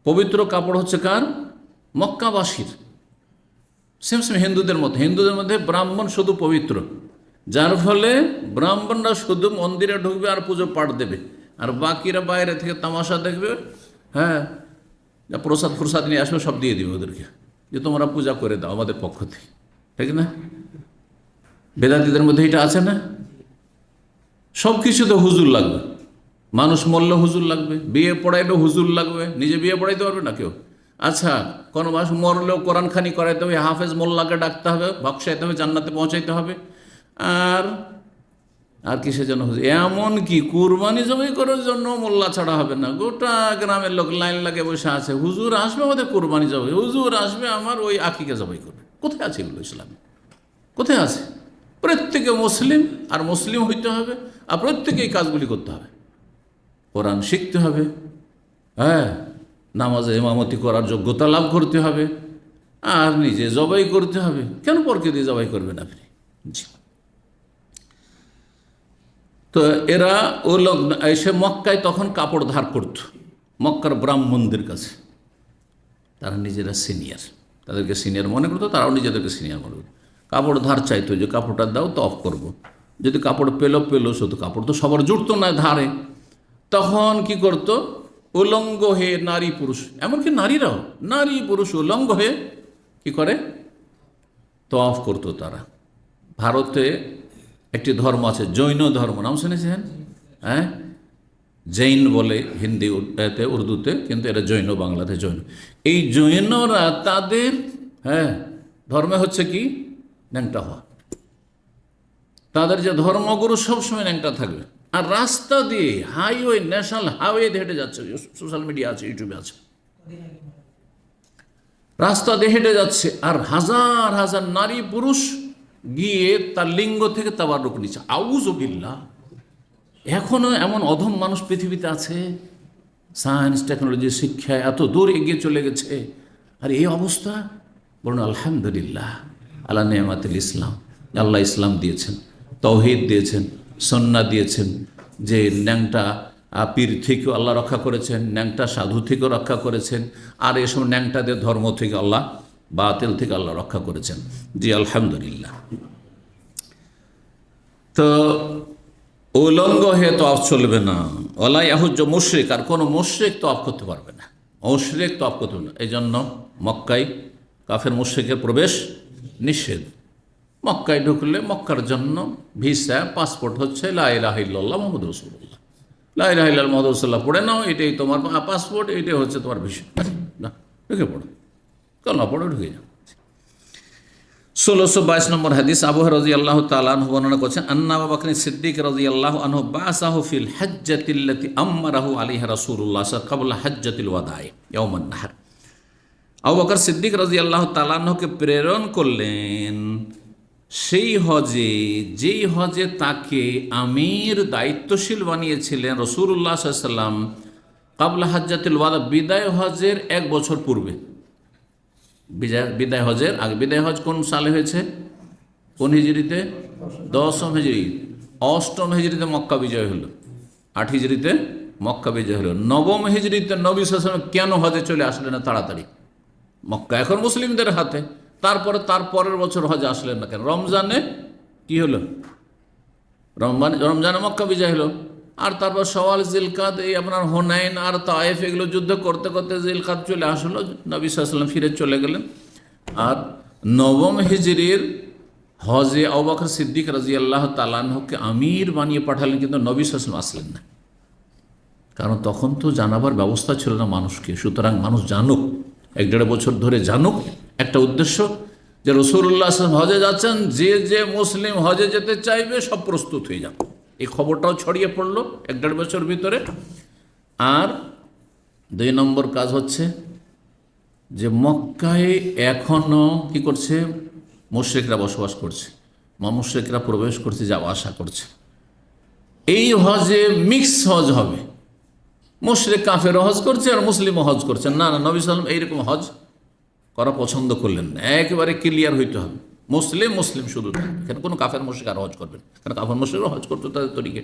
পবিত্র কাপড় হচ্ছে কার? মক্কাবাসীর। সেম হিন্দুদের মধ্যে ব্রাহ্মণ শুধু পবিত্র, যার ফলে ব্রাহ্মণরা শুধু মন্দিরে ঢুকবে আর পুজো পাঠ দেবে, আর বাকিরা বাইরে থেকে তামাশা দেখবে, হ্যাঁ, যা প্রসাদ নিয়ে আসবে সব দিয়ে দিবে ওদেরকে, যে তোমরা পূজা করে দাও আমাদের পক্ষ থেকে, ঠিক না? বেদাতীদের মধ্যে এটা আছে না? সব কিছুতে হুজুর লাগবে, মানুষ মরলে হুজুর লাগবে, বিয়ে পড়াইলেও হুজুর লাগবে, নিজে বিয়ে পড়াইতে পারবে না কেউ। আচ্ছা, কোনো মানুষ মরলেও কোরআন খানি করাইতে হবে, হাফেজ মোল্লাকে ডাকতে হবে, বক্সাইতে হবে, জান্নাতে পৌঁছাইতে হবে, আর কিসের জন্য হুজুর? এমন কি কুরবানি জবাই করার জন্য মোল্লা ছাড়া হবে না, গোটা গ্রামের লোক লাইন লাগে বসে আছে, হুজুর আসবে আমাদের কোরবানি জবাই, হুজুর আসবে আমার ওই আকিকা জবাই করবে। কোথায় আছে এগুলো ইসলামে? কোথায় আছে? প্রত্যেকে মুসলিম, আর মুসলিম হইতে হবে, আর প্রত্যেকে এই কাজগুলি করতে হবে। কোরআন শিখতে হবে, হ্যাঁ, নামাজে ইমামতি করার যোগ্যতা লাভ করতে হবে, আর নিজে জবাই করতে হবে। কেন পরকে দিয়ে জবাই করবেন আপনি? জি। তো এরা ও লোক এসে মক্কায় তখন কাপড় ধার করত, মক্কার ব্রাহ্মণদের কাছে। তারা নিজেরা সিনিয়র, তাদেরকে সিনিয়র মনে করতো, তারাও নিজেদেরকে সিনিয়র মনে করতো। কাপড় ধার চাইতো, যে কাপড়টা দাও তো অফ করবো। যদি কাপড় পেলো শুধু কাপড় তো সবার জুটতো না ধারে, তখন কি করতো, উলঙ্গ হয়ে নারী পুরুষ, এমনকি নারীরাও, নারী পুরুষ উলঙ্গ হয়ে কি করে, তওয়াফ করতো তারা। ভারতে একটি ধর্ম আছে, জৈন ধর্ম, নাম শুনেছেন? হ্যাঁ, জৈন বলে হিন্দি উর্দুতে, কিন্তু এরা জৈন, বাংলাতে জৈন। এই জৈনরা তাদের ধর্মে হচ্ছে কি, ন্যাংটা হওয়া। তাদের যে ধর্মগুরু সবসময় ন্যাংটা থাকবে, আর রাস্তা দিয়ে হাইওয়ে, ন্যাশনাল হাইওয়ে হেঁটে যাচ্ছে, সোশ্যাল মিডিয়া আছে, ইউটিউবে আছে, রাস্তা দিয়ে হেঁটে যাচ্ছে, আর হাজার হাজার নারী পুরুষ গিয়ে তার লিঙ্গ থেকে তাবাররুক নিচ্ছে। আউযুবিল্লাহ। এখনো এমন অধম মানুষ পৃথিবীতে আছে? সায়েন্স টেকনোলজি শিক্ষায় এত দূর এগিয়ে চলে গেছে, আর এই অবস্থা। বলুন আলহামদুলিল্লাহ আলা নেমাতুল ইসলাম। আল্লাহ ইসলাম দিয়েছেন, তাওহীদ দিয়েছেন, সুন্নাহ দিয়েছেন, যে ন্যাংটা পীর থেকেও আল্লাহ রক্ষা করেছেন, ন্যাংটা সাধু থেকেও রক্ষা করেছেন, আর এসব ন্যাংটাদের ধর্ম থেকে আল্লাহ, বাতিল থেকে আল্লাহ রক্ষা করেছেন। জি আলহামদুলিল্লাহ। তো উলঙ্গ হয়ে তওয়াফ চলবে না। ওয়ালা ইয়াহুজ্জু মুশরিক, আর কোনো মুশরিক তওয়াফ করতে পারবে না, মুশরিক তওয়াফ করতে পারবে না। এই জন্য মক্কায় কাফের মুশরিকের প্রবেশ নিষেধ। মক্কায় ঢুকলে মক্কার জন্য ভিসা, পাসপোর্ট হচ্ছে লা ইলাহা ইল্লাল্লাহ মুহাম্মাদুর রাসূলুল্লাহ। লা ইলাহা ইল্লাল্লাহ মুহাম্মাদুর রাসূলুল্লাহ পড়ে নাও, এটাই তোমার পাসপোর্ট, এটাই হচ্ছে তোমার ভিসা। না, ঢুকে পড়ো, কলমা পড়ে ঢুকে যাও। 1622 নম্বর হাদিস, আবু হুরায়রা রাদিয়াল্লাহু তাআলা আনহু বর্ণনা করছেন, আন্না আবু বকর সিদ্দিক রাদিয়াল্লাহু আনহু বাসাহু ফিল হাজ্জাতিল্লাতী আমারাহু আলাইহা রাসূলুল্লাহ ক্বাবলা হাজ্জাতিল ওয়াদাই ইয়াওমান নাহর। আবু বকর সিদ্দিক রাদিয়াল্লাহু তাআলা আনহুকে প্রেরণ করলেন সেই হজে, যেই হজে তাকে আমির, দায়িত্বশীল বানিয়েছিলেন রাসূলুল্লাহ সাল্লাল্লাহু আলাইহি ওয়াসাল্লাম ক্বাবলা হাজ্জাতিল ওয়াদা, বিদায় হজের 1 বছর পূর্বে। বিদায় হজের আগে। বিদায় হজ কোন সালে হয়েছে? কোন হিজরিতে? 10ম হিজরি। 8ম হিজরিতে মক্কা বিজয় হলো, 8 হিজরিতে মক্কা বিজয় হলো। 9ম হিজরিতে নবী সাল্লাল্লাহু আলাইহি ওয়াসাল্লাম কেন হজে চলে আসলেন না তাড়াতাড়ি? মক্কা এখন মুসলিমদের হাতে, তারপরে তার পরের বছর হজে আসলেন না কেন? রমজানে কি হলো? রমজানে মক্কা বিজয় হলো, আর তারপর সওয়াল, জিলকাদ, এই আপনার হুনাইন আর তায়েফ, এগুলো যুদ্ধ করতে করতে জিলকাদ চলে আসলো, নবী সাল্লাল্লাহু আলাইহি ওয়াসাল্লাম ফিরে চলে গেলেন। আর 9ম হিজরির হজে আবু বকর সিদ্দিক রাদিয়াল্লাহু তাআলা আনহুকে আমির বানিয়ে পাঠালেন, কিন্তু নবী সাল্লাল্লাহু আলাইহি ওয়াসাল্লাম আসলেন না। কারণ তখন তো জানাবার ব্যবস্থা ছিল না মানুষকে। সুতরাং মানুষ জানুক, 1-1.5 বছর ধরে জানুক, একটা উদ্দেশ্য যে রাসূলুল্লাহ সাল্লাল্লাহু আলাইহি ওয়াসাল্লাম হজে যাচ্ছেন, যে মুসলিম হজে যেতে চাইবে সব প্রস্তুত হয়ে যাবে। এই খবরটাও ছড়িয়ে পড়লো 1-1.5 বছর ভিতরে। আর 2 নম্বর কাজ হচ্ছে যে মক্কায় এখনও কি করছে, মুশরিকরা বসবাস করছে, মুশরিকরা প্রবেশ করছে, যাওয়া আসা করছে। এই হজে মিক্স হজ হবে, মুশরিক কাফেরও হজ করছে আর মুসলিমও হজ করছে। না না, নবী সাল্লাল্লাহু আলাইহি ওয়াসাল্লাম এইরকম হজ করা পছন্দ করলেন না, একেবারে ক্লিয়ার হইতে হবে, মুসলিম মুসলিম শুধু থাকবে, এখানে কোনো কাফের মুশরিক আর হজ করবে না, কারণ কাফের মুশরিকও হজ করতো তাদের তরিকে।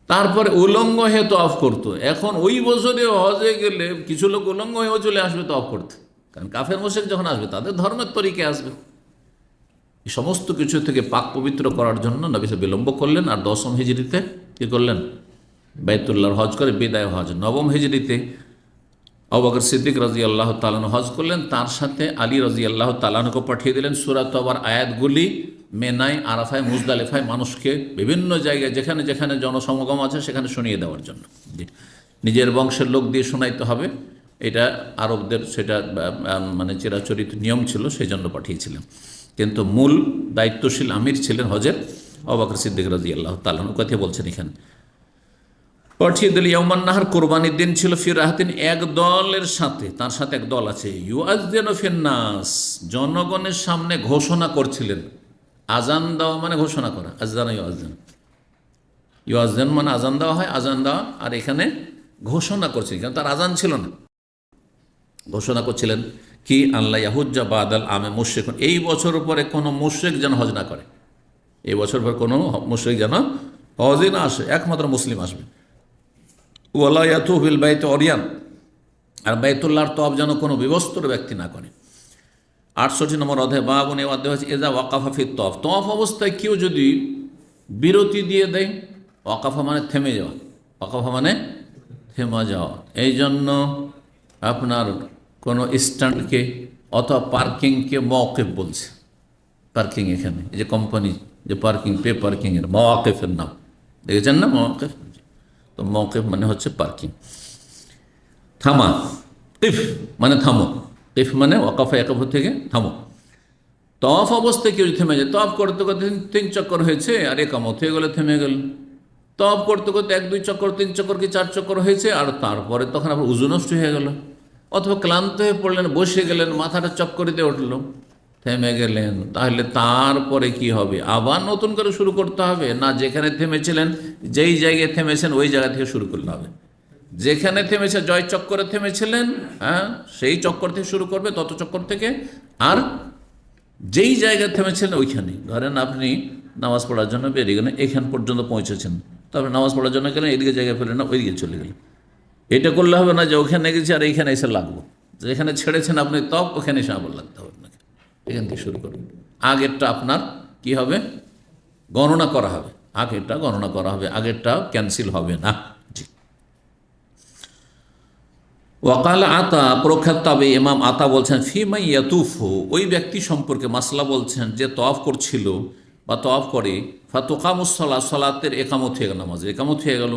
তারপরে উলঙ্গ হয়ে তওয়াফ করতো। এখন ওই বছরে হজে গেলে কিছু লোক উলঙ্গ হয়েও চলে আসবে তওয়াফ করতে, কারণ কাফের মুশরিক যখন আসবে তাদের ধর্মের তরিকে আসবে। এই সমস্ত কিছু থেকে পাক পবিত্র করার জন্য নবী সাল্লাল্লাহু আলাইহি ওয়াসাল্লাম বিলম্ব করলেন। আর 10ম হিজরিতে কী করলেন? বাইতুল্লাহর হজ করে বিদায় হজ। 9ম হিজরিতে আবু বকর সিদ্দিক রাদিয়াল্লাহু তাআলা আনহু হজ করলেন, তার সাথে আলী রাদিয়াল্লাহু তাআলা আনহুকে পাঠিয়ে দিলেন সূরা তাওবার আয়াতগুলি মেনায়, আরাফায়, মুজদালিফায় মানুষকে বিভিন্ন জায়গায় যেখানে যেখানে জনসমাগম আছে সেখানে শুনিয়ে দেওয়ার জন্য। নিজের বংশের লোক দিয়ে শোনাইতে হবে, এটা আরবদের সেটা মানে চিরাচরিত নিয়ম ছিল, সেই জন্য পাঠিয়েছিলেন। কিন্তু মূল দায়িত্বশীল আমির ছিলেন হজের আবু বকর সিদ্দিক রাদিয়াল্লাহু তাআলা আনহু। কথা বলছেন এখানে, পাঠিয়ে দিল। ইয়াউমান নাহার, কোরবানির দিন ছিল। ফি রাহাতিন, এক দলের সাথে, তার সাথে এক দল আছে। ইউআযযিনু ফিন নাস, জনগণের সামনে ঘোষণা করছিলেন। আজান দেওয়া মানে ঘোষণা করা, আযানা ইউআযযিন, ইউআযযিন মানে আজান দেওয়া হয়, আজান দেওয়া। আর এখানে ঘোষণা করছিলেন, কারণ তার আজান ছিল না। ঘোষণা করছিলেন কি, আল্লাহ ইয়াহুজ্জা বাদাল আমে মুশরিকুন, এই বছর পরে কোনো মুশরিক যেন হজ না করে, এই বছর পর কোনো মুশরিক যেন হজে না আসে, একমাত্র মুসলিম আসবে। ওয়ালা ইয়াতু বিল বাইতি অরিয়ান, আর বাইতুল্লাহর তওয়াফ যেন কোনো বিবস্ত্র ব্যক্তি না করে। 68 নম্বর অধ্যায় বাবুন, এই অধ্যায় হচ্ছে এজা ওয়াকাফা ফি তওয়াফ, তওয়াফ অবস্থায় কেউ যদি বিরতি দিয়ে দেয়, ওয়াকাফা মানে থেমে যাওয়া, ওয়াকাফা মানে থেমে যাওয়া। এই জন্য আপনার কোনো স্ট্যান্ডকে অথবা পার্কিংকে মওকিফ বলছে। পার্কিং এখানে এই যে কোম্পানি যে পার্কিং, পে পার্কিংয়ের মওয়াকিফের নাম দেখেছেন না, মওয়াকিফ। তো মওকিফ মানে হচ্ছে পার্কিং, থামা। ইফ মানে থামো, ইফ মানে ওয়াকাফা ইয়াকাফ থেকে থামো। তওয়াফ অবস্থায় কেউ থেমে যায়, তওয়াফ করতে করতে 3 চক্কর হয়েছে আর একামত হয়ে গেলে থেমে গেল। তওয়াফ করতে করতে 1-2 চক্কর, 3 চক্কর কি 4 চক্কর হয়েছে, আর তারপরে তখন আবার উযু নষ্ট হয়ে গেল, অথবা ক্লান্ত হয়ে পড়লেন, বসে গেলেন, মাথাটা চক্করিতে উঠলো, থেমে গেলেন। তাহলে তারপরে কি হবে? আবার নতুন করে শুরু করতে হবে না? যেখানে থেমেছিলেন, যেই জায়গায় থেমেছেন ওই জায়গা থেকে শুরু করতে হবে। যেখানে থেমেছে, জয় চক্করে থেমেছিলেন, হ্যাঁ, সেই চক্কর থেকে শুরু করবে, তত চক্কর থেকে। আর যেই জায়গায় থেমেছিলেন ওইখানে, ধরেন আপনি নামাজ পড়ার জন্য বেরিয়ে গেলেন, এখান পর্যন্ত পৌঁছেছেন, তারপরে নামাজ পড়ার জন্য গেলেন, এদিকে জায়গায় ফেলেন না, ওইদিকে চলে গেলেন। এটা করলে হবে না যে ওখানে গেছি আর এইখানে এসে লাগবো। যেখানে ছেড়েছেন আপনি তব, ওখানে এসে আবার লাগতে হবে আপনাকে। এখান থেকে শুরু করবেন। আগেরটা আপনার কি হবে? গণনা করা হবে, আগেরটা গণনা করা হবে, আগেরটা ক্যান্সেল হবে না। জি। ওয়াকাল আতা, প্রখ্যাত তাবে ইমাম আতা বলছেন, ফিমাই ইয়াতুফু, ওই ব্যক্তি সম্পর্কে মাসলা বলছেন যে তওয়াফ করছিল বা তওয়াফ করে, ফাতুকামুসসালা, সালাতের একামত হয়ে গেল, নামাজের একামত হয়ে গেল।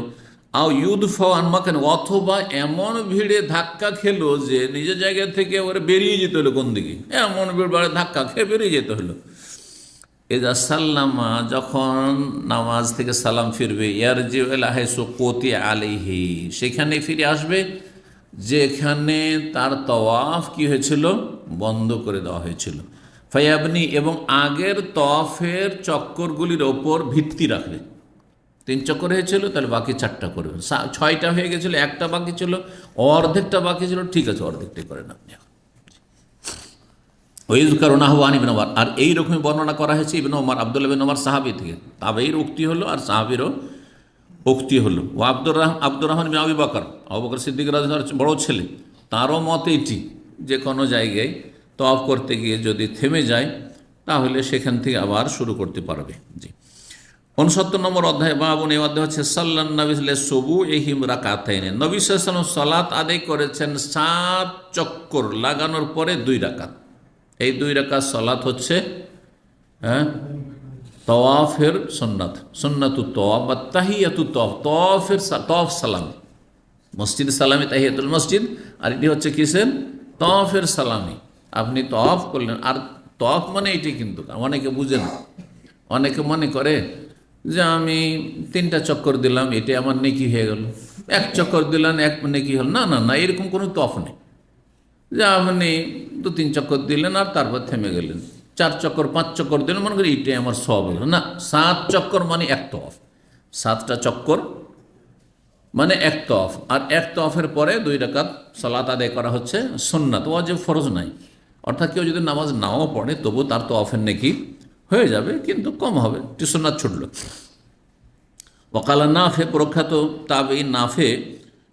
আও ইউদফা আনমাকান, অথবা এমন ভিড়ে ধাক্কা খেলো যে নিজের জায়গা থেকে ওরা বেরিয়ে যেতে হলো, কোন দিকে, এমন ভিড় বাড়ে ধাক্কা খেয়ে বেরিয়ে যেতে হলো। এজা সাল্লামা, যখন নামাজ থেকে সালাম ফিরবে, ইয়ারজিউ ইলা হাইসু কুতিয়া আলাইহি, সেখানে ফিরে আসবে যেখানে তার তওয়াফ কি হয়েছিল, বন্ধ করে দেওয়া হয়েছিল। ফায়াবনি, এবং আগের তওয়াফের চক্করগুলির ওপর ভিত্তি রাখবে। 3 চক্কর হয়েছিল, তাহলে বাকি 4টা করবে। 6টা হয়ে গেছিল, 1টা বাকি ছিল, অর্ধেকটা বাকি ছিল, ঠিক আছে অর্ধেকটাই করেন আপনি এখন। আর এইরকমই বর্ণনা করা হয়েছে ইবনে ওমর, আব্দুল্লাহ বিন ওমর সাহাবী থেকে। তাবেঈর উক্তি হলো আর সাহাবীরও উক্তি হলো। ও আব্দুর রহমান বিন আবু বকর, আবু বকর সিদ্দিক রাদিয়াল্লাহু বড় ছেলে, তারও মত এটি যে কোনো জায়গায় তওয়াফ করতে গিয়ে যদি থেমে যায় তাহলে সেখান থেকে আবার শুরু করতে পারবে। জি। 69 নম্বর অধ্যায় বাবুন, এই অধ্যায় হচ্ছে সাল্লান নবী সুবুহিম রাকাতাইন, নবী সাল্লাল্লাহু আলাইহি ওয়াসাল্লাম সালাত আদায় করেছেন 7 চক্কর লাগানোর পরে 2 রাকাত। এই 2 রাকাত সালাত হচ্ছে তওয়াফের সুন্নাত, সুন্নাতুত তওয়াফ বা তাহিয়াতুত তওয়াফ, তওয়াফের তওয়াফ সালাম, মসজিদ সালামি তাহিয়াতুল মসজিদ, আর এটি হচ্ছে কিসের? তওয়াফের সালামি। আপনি তওয়াফ করলেন, আর তওয়াফ মানে এটি কিন্তু অনেকে বুঝে না, অনেকে মনে করে যে আমি 3টা চক্কর দিলাম, এটা আমার নেকি হয়ে গেল, 1 চক্কর দিলেন 1 নেকি হল। না না না, এরকম কোনো তওয়াফ নেই যে আপনি 2-3 চক্কর দিলেন আর তারপর থেমে গেলেন, 4 চক্কর 5 চক্কর দিলেন, মনে করি এইটাই আমার সওয়াব হলো। না, 7 চক্কর মানে 1 তওয়াফ, 7টা চক্কর মানে 1 তওয়াফ, আর 1 তওয়াফের পরে 2 রাকাত সালাত আদায় করা হচ্ছে সুন্নাত, ওয়াজিব ফরজ নাই। অর্থাৎ কেউ যদি নামাজ নাও পড়ে তবু তার তওয়াফের নেকি হয়ে যাবে, কিন্তু কম হবে, একটু সুন্নাত ছুটলো। ওয়াকালা নাফে, প্রখ্যাত তাবেঈ নাফে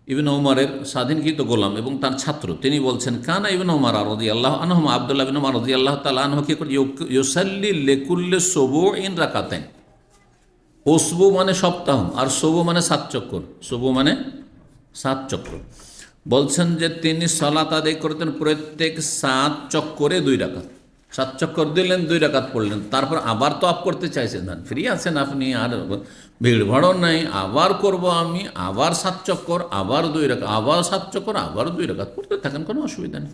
ইবনে ওমরের স্বাধীনকৃত গোলাম এবং তার ছাত্র, তিনি বলছেন, কানা ইবনে ওমর রাদিয়াল্লাহু আনহুমা, আব্দুল্লাহ বিন ওমর রাদিয়াল্লাহু তাআলা আনহু কি করে, ইউসাল্লি লিকুল্লি সুবুইন রাকাতাইন। ওসবু মানে সপ্তাহ, আর সবু মানে 7 চক্কর, সবু মানে 7 চক্কর। বলছেন যে তিনি সালাত আদায় করতেন প্রত্যেক 7 চক্করে 2 রাকাত। 7 চক্কর দিলেন, 2 রাকাত পড়লেন, তারপর আবার তো আপ করতে চাইছেন, ফ্রি আছেন আপনি, আর ভিড় ভাড়ও নাই, আবার করব আমি, আবার 7 চক্কর, আবার 2 রাকাত, আবার 7 চক্কর, আবার 2 রাকাত পড়তে থাকেন, কোনো অসুবিধা নেই।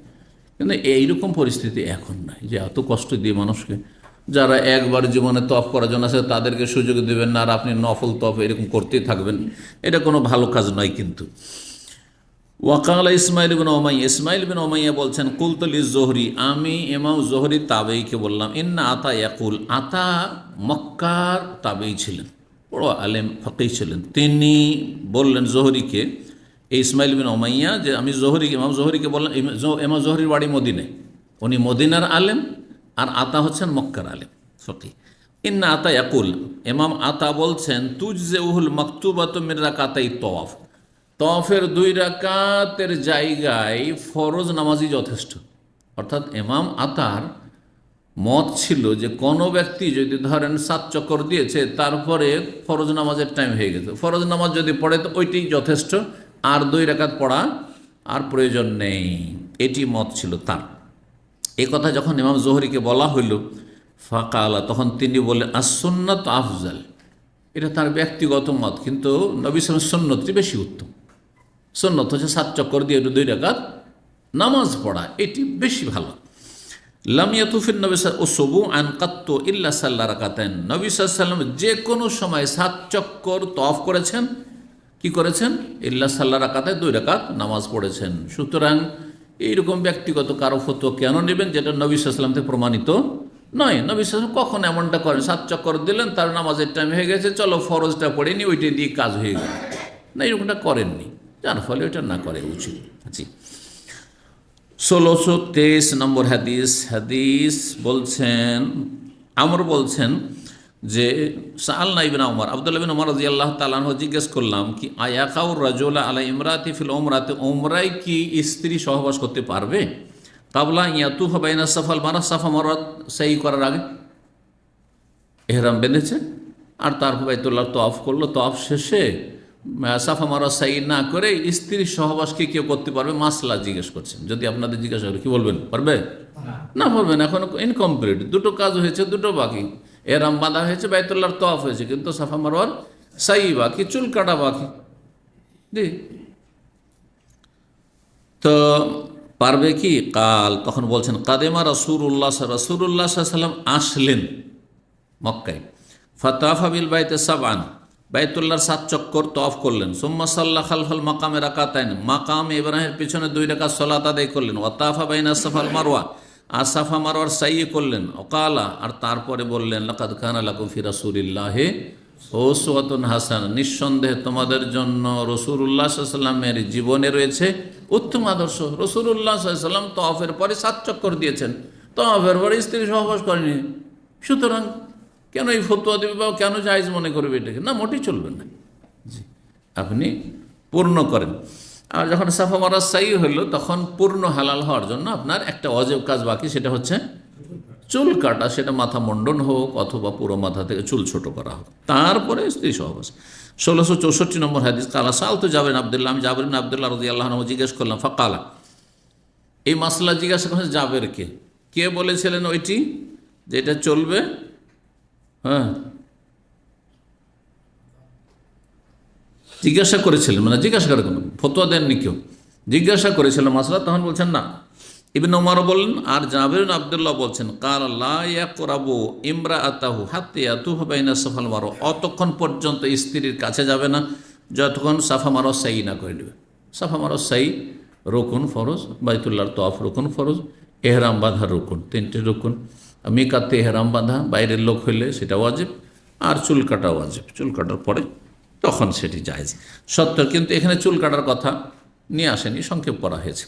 কিন্তু এইরকম পরিস্থিতি এখন নাই যে এত কষ্ট দিয়ে মানুষকে, যারা একবার জীবনে তফ করার জন্য আছে তাদেরকে সুযোগ দেবেন না, আর আপনি নফল তফ এরকম করতেই থাকবেন, এটা কোনো ভালো কাজ নয়। কিন্তু ওয়াকাল ইসমাইল বিন উমাইয়া, ইসমাইল বিন উমাইয়া বলছেন, কুলতু লিজ-জোহরি, আমি ইমাম জোহরি তাবেঈকে বললাম, ইন্না আতা ইয়াকুল, আতা মক্কার তাবেঈ ছিলেন, বড় আলেম ফকিহ ছিলেন, তিনি বললেন জোহরিকে, এই ইসমাইল বিন উমাইয়া, যে আমি ইমাম জোহরিকে বললাম, ইমাম জোহরির বাড়ি মদিনায়, উনি মদিনার আলেম, আর আতা হচ্ছেন মক্কার আলেম ফকিহ। ইন্না আতা ইয়াকুল, ইমাম আতা বলছেন, তুজজিউহুল মাকতুবাতু মিন রাকাতাই তওয়াফ, তওয়াফের 2 রাকাতের জায়গায় ফরজ নামাজই যথেষ্ট। অর্থাৎ ইমাম আতার মত ছিল যে কোনো ব্যক্তি যদি ধরেন 7 চক্কর দিয়েছে, তারপরে ফরজ নামাজের টাইম হয়ে গেছে, ফরজ নামাজ যদি পড়ে তো ওইটাই যথেষ্ট, আর 2 রাকাত পড়া আর প্রয়োজন নেই, এটি মত ছিল তার। এই কথা যখন ইমাম জোহরিকে বলা হইল, ফাকালা, তখন তিনি বললেন as-সুন্নাত আফজাল। এটা তার ব্যক্তিগত মত, কিন্তু নবী সাল্লাল্লাহু আলাইহি ওয়াসাল্লাম সুন্নতটি বেশি উত্তম। সুন্নত হচ্ছে 7 চক্কর দিয়ে 2 রাকাত নামাজ পড়া, এটি বেশি ভালো। লাম ইয়াতুফিন নবী সাল্লাল্লাহু আন কাত্তু ইল্লা সাল্লা রাকাতাইন। নবী সাল্লাল্লাহু আলাইহি ওয়াসাল্লাম যে কোনো সময় 7 চক্কর তওয়াফ করেছেন, কি করেছেন? ইল্লা সাল্লা রাকাতাইন, 2 রাকাত নামাজ পড়েছেন। সুতরাং এইরকম ব্যক্তিগত কারো ফতোয়া কেন নেবেন যেটা নবী সাল্লাল্লাহু আলাইহি ওয়াসাল্লাম থেকে প্রমাণিত নয়? নবী সাল্লাল্লাহু আলাইহি ওয়াসাল্লাম কখন এমনটা করেন? 7 চক্কর দিলেন, তার নামাজের টাইম হয়ে গেছে, চলো ফরজটা পড়ে নি, ওইটা দিয়ে কাজ হয়ে গেল না, এরকমটা করেননি, যার ফলে ওইটা না করে উচিত। জি, 1623 নম্বর হাদিস বলছেন, আমর বলছেন যে সাআলনা ইবনে ওমর, আব্দুল্লাহ ইবনে ওমর রাদিয়াল্লাহু তাআলা আনহু জিজ্ঞেস করলাম কি আয়াকাউর রাজুলা আলা ইমরাতি ফিল উমরাতে, উমরায় কি স্ত্রী সহবাস করতে পারবে? কাবলা ইয়াতুফা বাইনা সাফাল মারা, সাফা মারওয়া সাই করার আগে ইহরাম বেঁধেছে আর তারপর বাইতুল্লাহ তওয়াফ করলো, তওয়াফ শেষে সাফা মারওয়া সাই না করে স্ত্রী সহবাস কি কেউ করতে পারবে? মাসলা জিজ্ঞেস করছেন। যদি আপনাদের জিজ্ঞাসা করে কি বলবেন? পারবে না, পারবেন। এখন ইনকমপ্লিট, 2টো কাজ হয়েছে, 2টো বাকি। ইহরাম বাঁধা হয়েছে, বাইতুল্লাহর তওয়াফ হয়েছে, কিন্তু সাফা মারওয়ার সাই বাকি, চুল কাটা বাকি। জি, তো পারবে কি? কাল, তখন বলছেন কাদেমা রাসূলুল্লাহ সাল্লাল্লাহু আলাইহি ওয়াসাল্লাম আসলেন মক্কায়, ফাতাফা বিল বাইতে সাবআন, বাইতুল্লাহর 7 চক্কর তওয়াফ করলেন। সুম্মা সাল্লা খালফাল মাকামে রাকাতাইন, মাকাম ইব্রাহিমের পিছনে 2 রাকাত সালাত আদায় করলেন। ওয়াতাফা বাইনা সাফাল মারওয়া, আর সাফা মারওয়ার সাই করলেন। ওকালা, আর তারপরে বললেন লাকাদ কানা লাকুম ফি রাসূলিল্লাহি উসওয়াতুন হাসানাহ, নিঃসন্দেহে তোমাদের জন্য রাসূলুল্লাহ সাল্লাল্লাহু আলাইহি ওয়াসাল্লামের জীবনে রয়েছে উত্তম আদর্শ। রাসূলুল্লাহ সাল্লাল্লাহু আলাইহি ওয়াসাল্লাম তওয়াফের পরে 7 চক্কর দিয়েছেন, তওয়াফের পরে স্ত্রী সহবাস করেনি। সুতরাং কেন এই ফতোয়া দেবে বা কেন জায়েজ মনে করবে এটাকে? না, মোটেই চলবে না। জি, আপনি পূর্ণ করেন। আর যখন সাফা মারওয়া সাই হলো, তখন পূর্ণ হালাল হওয়ার জন্য আপনার একটা অজেব কাজ বাকি, সেটা হচ্ছে চুল কাটা। সেটা মাথা মণ্ডন হোক অথবা পুরো মাথা থেকে চুল ছোট করা হোক, তারপরে স্ত্রী সহবাস। 1664 নম্বর হাদিস, কালা সালতু জাবের আব্দুল্লাহ, আমি জাবের বিন আব্দুল্লাহ রাদিয়াল্লাহু আনহু জিজ্ঞেস করলাম। ফাকালা, এই মাসলা জিজ্ঞাসা করেছে জাবেরকে, কে বলেছিলেন ওইটি যেটা চলবে? হ্যাঁ, জিজ্ঞাসা করেছিলেন, মানে জিজ্ঞাসা করে কোনো ফতোয়া দেননি কেউ, জিজ্ঞাসা করেছিলেন মাসলা। তখন বলছেন না। ইবনে ওমর বললেন, আর জাবের বিন আব্দুল্লাহ বলছেন, কালা লা ইয়াকরাবু ইমরাআতাহু হাত্তা ইয়াতুফা বাইনা সাফা ওয়াল মারওয়া, অতক্ষণ পর্যন্ত স্ত্রীর কাছে যাবে না যতক্ষণ সাফা মারওয়া সাই না করে নেবে। সাফা মারওয়া সাই রুকুন ফরজ, বাইতুল্লাহর তওয়াফ রুকুন ফরজ, এহরাম বাঁধা রুকুন, 3টি রুকুন। মিকাতে এহরাম বাঁধা বাইরের লোক হইলে সেটা ওয়াজিব, আর চুল কাটা ওয়াজিব। চুল কাটার পরে তখন সেটি জায়েজ সত্য, কিন্তু এখানে চুল কাটার কথা নিয়ে আসেনি, সংক্ষেপ করা হয়েছে।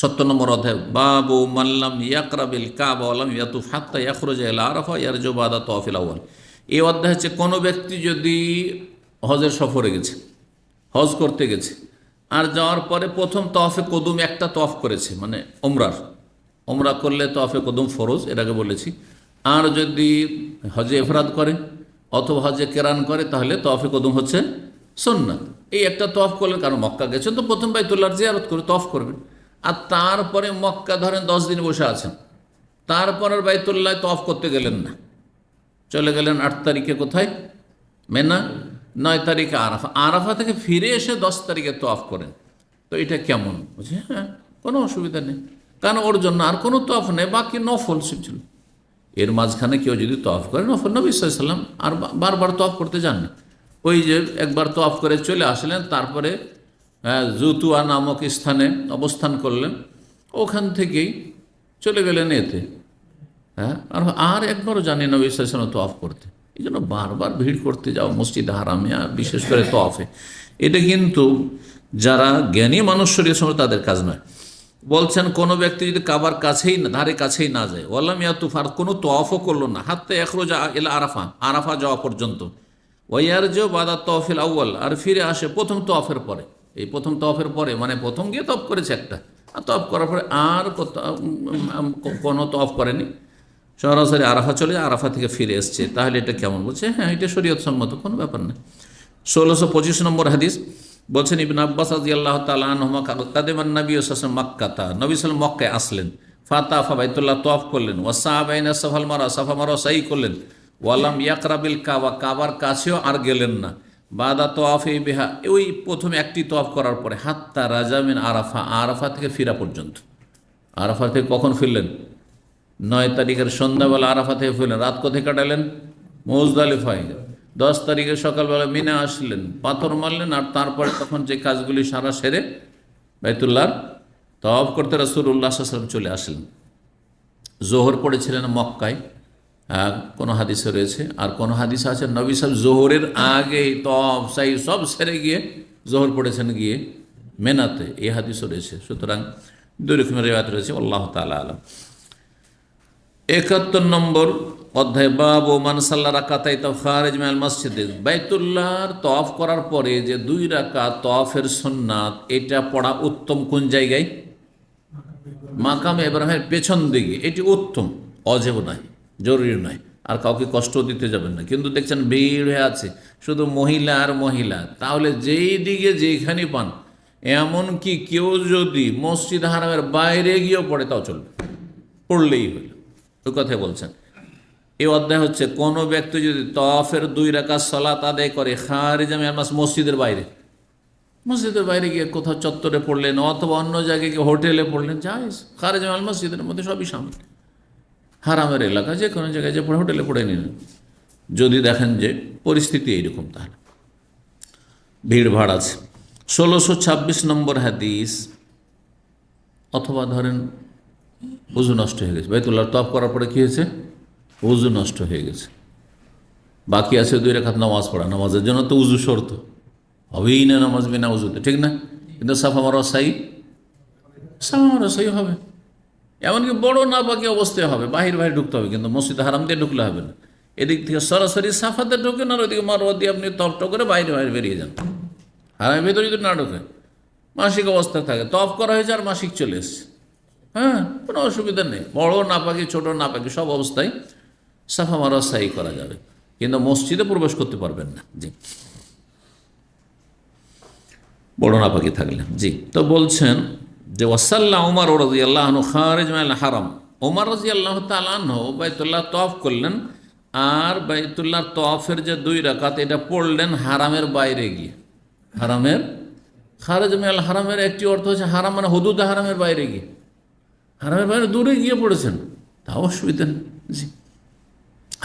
70 নম্বর অধ্যায়, বাবু মাল্লাম ইয়াকরাবিল কাবা ওয়ালাম ইয়াতুফ হাত্তা ইয়াখরুজা ইলা আরাফা ইয়ারজু বাদা তাওয়াফিল আউয়াল। এই অধ্যায় হচ্ছে কোনো ব্যক্তি যদি হজের সফরে গেছে, হজ করতে গেছে, আর যাওয়ার পরে প্রথম তওয়াফে কদুম একটা তওয়াফ করেছে, মানে ওমরা করলে তওয়াফে কদুম ফরজ, এর আগে বলেছি। আর যদি হজে ইফরাদ করে অথবা হজে কেরান করে, তাহলে তওয়াফে কদুম হচ্ছে সুন্নাত। এই একটা তওয়াফ করলেন, কারণ মক্কা গেছেন তো প্রথম বাইতুল্লাহর জিয়ারত করে তওয়াফ করবেন। আর তারপরে মক্কা ধরেন 10 দিন বসে আছেন, তারপর আর বাইতুল্লাহ তওয়াফ করতে গেলেন না, চলে গেলেন 8 তারিখে কোথায়? মেনা, 9 তারিখে আরাফা, আরাফা থেকে ফিরে এসে 10 তারিখে তওয়াফ করেন। তো এটা কেমন? বুঝি, হ্যাঁ, কোনো অসুবিধা নেই, কারণ ওর জন্য আর কোনো তওয়াফ নেই, বাকি নফল ছিল। এর মাঝখানে কেউ যদি তওয়াফ করে নফল, নবী সাল্লাল্লাহু আলাইহি ওয়াসাল্লাম আর বারবার তওয়াফ করতে যান না। ওই যে একবার তওয়াফ করে চলে আসলেন, তারপরে জুতুয়া নামক স্থানে অবস্থান করলেন, ওখান থেকেই চলে গেলেন এতে। হ্যাঁ, আর একবারও জানি নবী সাল্লাল্লাহু আলাইহি ওয়াসাল্লাম তওয়াফ করতে। এই জন্য বারবার ভিড় করতে যাও মসজিদ হারামে, বিশেষ করে তওয়াফে, এটা কিন্তু যারা জ্ঞানী মানুষ শরীয়ত সম্পর্কে তাদের কাজ নয়। বলছেন কোনো ব্যক্তি যদি কাবার কাছেই না, ধারে কাছেই না যায়, ওয়ালাম ইয়াতুফ, আর কোনো তওয়াফও করলো না, হাত্তা ইয়াখরুজা ইলা আরাফা, আরাফা যাওয়া পর্যন্ত, ওয়ারজু বাদা তাওয়াফিল আউয়াল, আর ফিরে আসে প্রথম তওয়াফের পরে, এই প্রথম তওয়াফের পরে, মানে প্রথম গিয়ে তওয়াফ করেছে একটা, আর তওয়াফ করার পরে আর কোনো তওয়াফ করেনি, সরাসরি আরাফা চলে আরাফা থেকে ফিরে এসছে, তাহলে এটা কেমন? বলছে হ্যাঁ, এটা শরীয়ত সম্মত, কোনো ব্যাপার না। 1625 নম্বর হাদিস বলছেন ইবনে আব্বাস রাদিয়াল্লাহু তাআলা আনহুমা কাদিমান নবী সাল্লাল্লাহু আলাইহি ওয়াসাল্লাম মক্কাতা, নবী সাল্লাল্লাহু আলাইহি ওয়াসাল্লাম মক্কায় আসলেন, ফাতাফা বাইতুল্লাহ তওয়াফ করলেন, ওয়াসা বাইনা সাফাল মারা, সাফা মারা সাই করলেন, ওয়ালাম ইয়াকরাবিল কাবা, কাবার কাছেও আর গেলেন না, বাদা তওয়াফে বিহা, ওই প্রথমে একটি তওয়াফ করার পরে, হাত্তা রাজা মিন আরাফা, আরাফা থেকে ফিরা পর্যন্ত। আরাফা থেকে কখন ফিরলেন? 9 তারিখের সন্ধ্যাবেলা আরাফা থেকে ফিরলেন, রাত কোথায় কাটালেন? মুজদালিফায়। 10 তারিখে সকালবেলা মিনা আসলেন, পাথর মারলেন, আর তারপরে তখন যে কাজগুলি সারা সেরে বাইতুল্লাহর তওয়াফ করতে রাসূলুল্লাহ সাল্লাল্লাহু আলাইহি ওয়াসাল্লাম চলে আসলেন। জোহর পড়েছিলেন মক্কায়, কোনো হাদিসে রয়েছে, আর কোনো হাদিসে আছে নবী সাহেব জোহরের আগে তওয়াফ সাই সব সেরে গিয়ে জোহর পড়েছেন গিয়ে মেনাতে, এই হাদিসও রয়েছে। সুতরাং দুই রকমের রিওয়ায়াত রয়েছে, আল্লাহ তাআলা আলাম। 71 নম্বর অধ্যায়, বাবু মান সাল্লা রাকাতাই খারিজ মিনাল মসজিদ, বাইতুল্লাহর তওয়াফ করার পরে যে 2 রাকাত তওয়াফের সুন্নাত, এটা পড়া উত্তম কোন জায়গায়? মাকামে ইব্রাহিমের পেছন দিকে, এটি উত্তম, অজেব নয়, জরুরি নয়, আর কাউকে কষ্ট দিতে যাবেন না। কিন্তু দেখছেন ভিড় হয়ে আছে, শুধু মহিলা আর মহিলা, তাহলে যেই দিকে যেখানে পান, এমনকি কেউ যদি মসজিদ হারামের বাইরে গিয়েও পড়ে তাও চলবে, পড়লেই হইল, ওই কথাই বলছেন। এই অধ্যায় হচ্ছে কোনো ব্যক্তি যদি তওয়াফের 2 রাকাত সালাত আদায় করে খারিজ মিনাল মসজিদ, মসজিদের বাইরে গিয়ে কোথাও চত্বরে পড়লেন, অথবা অন্য জায়গায় গিয়ে হোটেলে পড়লেন, জায়েজ। খারিজ মিনাল মসজিদের মধ্যে সবই শামিল, হারামের এলাকা যে কোনো জায়গায় যে পড়ে হোটেলে পড়ে নিলেন, যদি দেখেন যে পরিস্থিতি এইরকম, তাহলে ভিড়ভাড় আছে। 1626 নম্বর হাদিস, অথবা ধরেন উযু নষ্ট হয়ে গেছে, বাইতুল্লাহ তওয়াফ করার পরে কী হয়েছে? উযু নষ্ট হয়ে গেছে, বাকি আছে 2 রাকাত নামাজ পড়া, নামাজের জন্য তো উযু শর্ত, হবেই না নামাজ বিনা উযুতে, ঠিক না? কিন্তু সাফা মারওয়া সাই হবে, এমনকি বড় না বাকি অবস্থায় হবে, বাহির ঢুকতে হবে, কিন্তু মসজিদ হারাম দিয়ে ঢুকলে হবে না। এদিক থেকে সরাসরি সাফাতে ঢুকেন, আর ওইদিকে মারওয়া দিয়ে আপনি তফ করে বাইরে বেরিয়ে যান। হারামের ভেতরে যদি না ঢোকে, মাসিক অবস্থা থাকে, তফ করা হয়েছে আর মাসিক চলে এসছে, হ্যাঁ, কোনো অসুবিধা নেই, বড় না পাকি ছোট না পাকি সব অবস্থায় সাফা মারওয়া সাই করা যাবে, কিন্তু মসজিদে প্রবেশ করতে পারবেন না। জি, বড় না পাকি থাকলে। জি, তো বলছেন যে ওয়াসাল্লা উমর রাদিয়াল্লাহু আনহু খারিজ মিনাল হারাম, ওমর রাদিয়াল্লাহু তাআলা আনহু বাইতুল্লাহ তওয়াফ করলেন, আর বাইতুল্লাহ তওয়াফের যে 2 রাকাত এটা পড়লেন হারামের বাইরে গিয়ে। হারামের, খারিজ মিনাল হারামের একটি অর্থ হচ্ছে হারাম মানে হুদুদ হারামের বাইরে গিয়ে, হারামের বাইরে দূরে গিয়ে পড়েছেন, তাও অসুবিধা নেই। জি,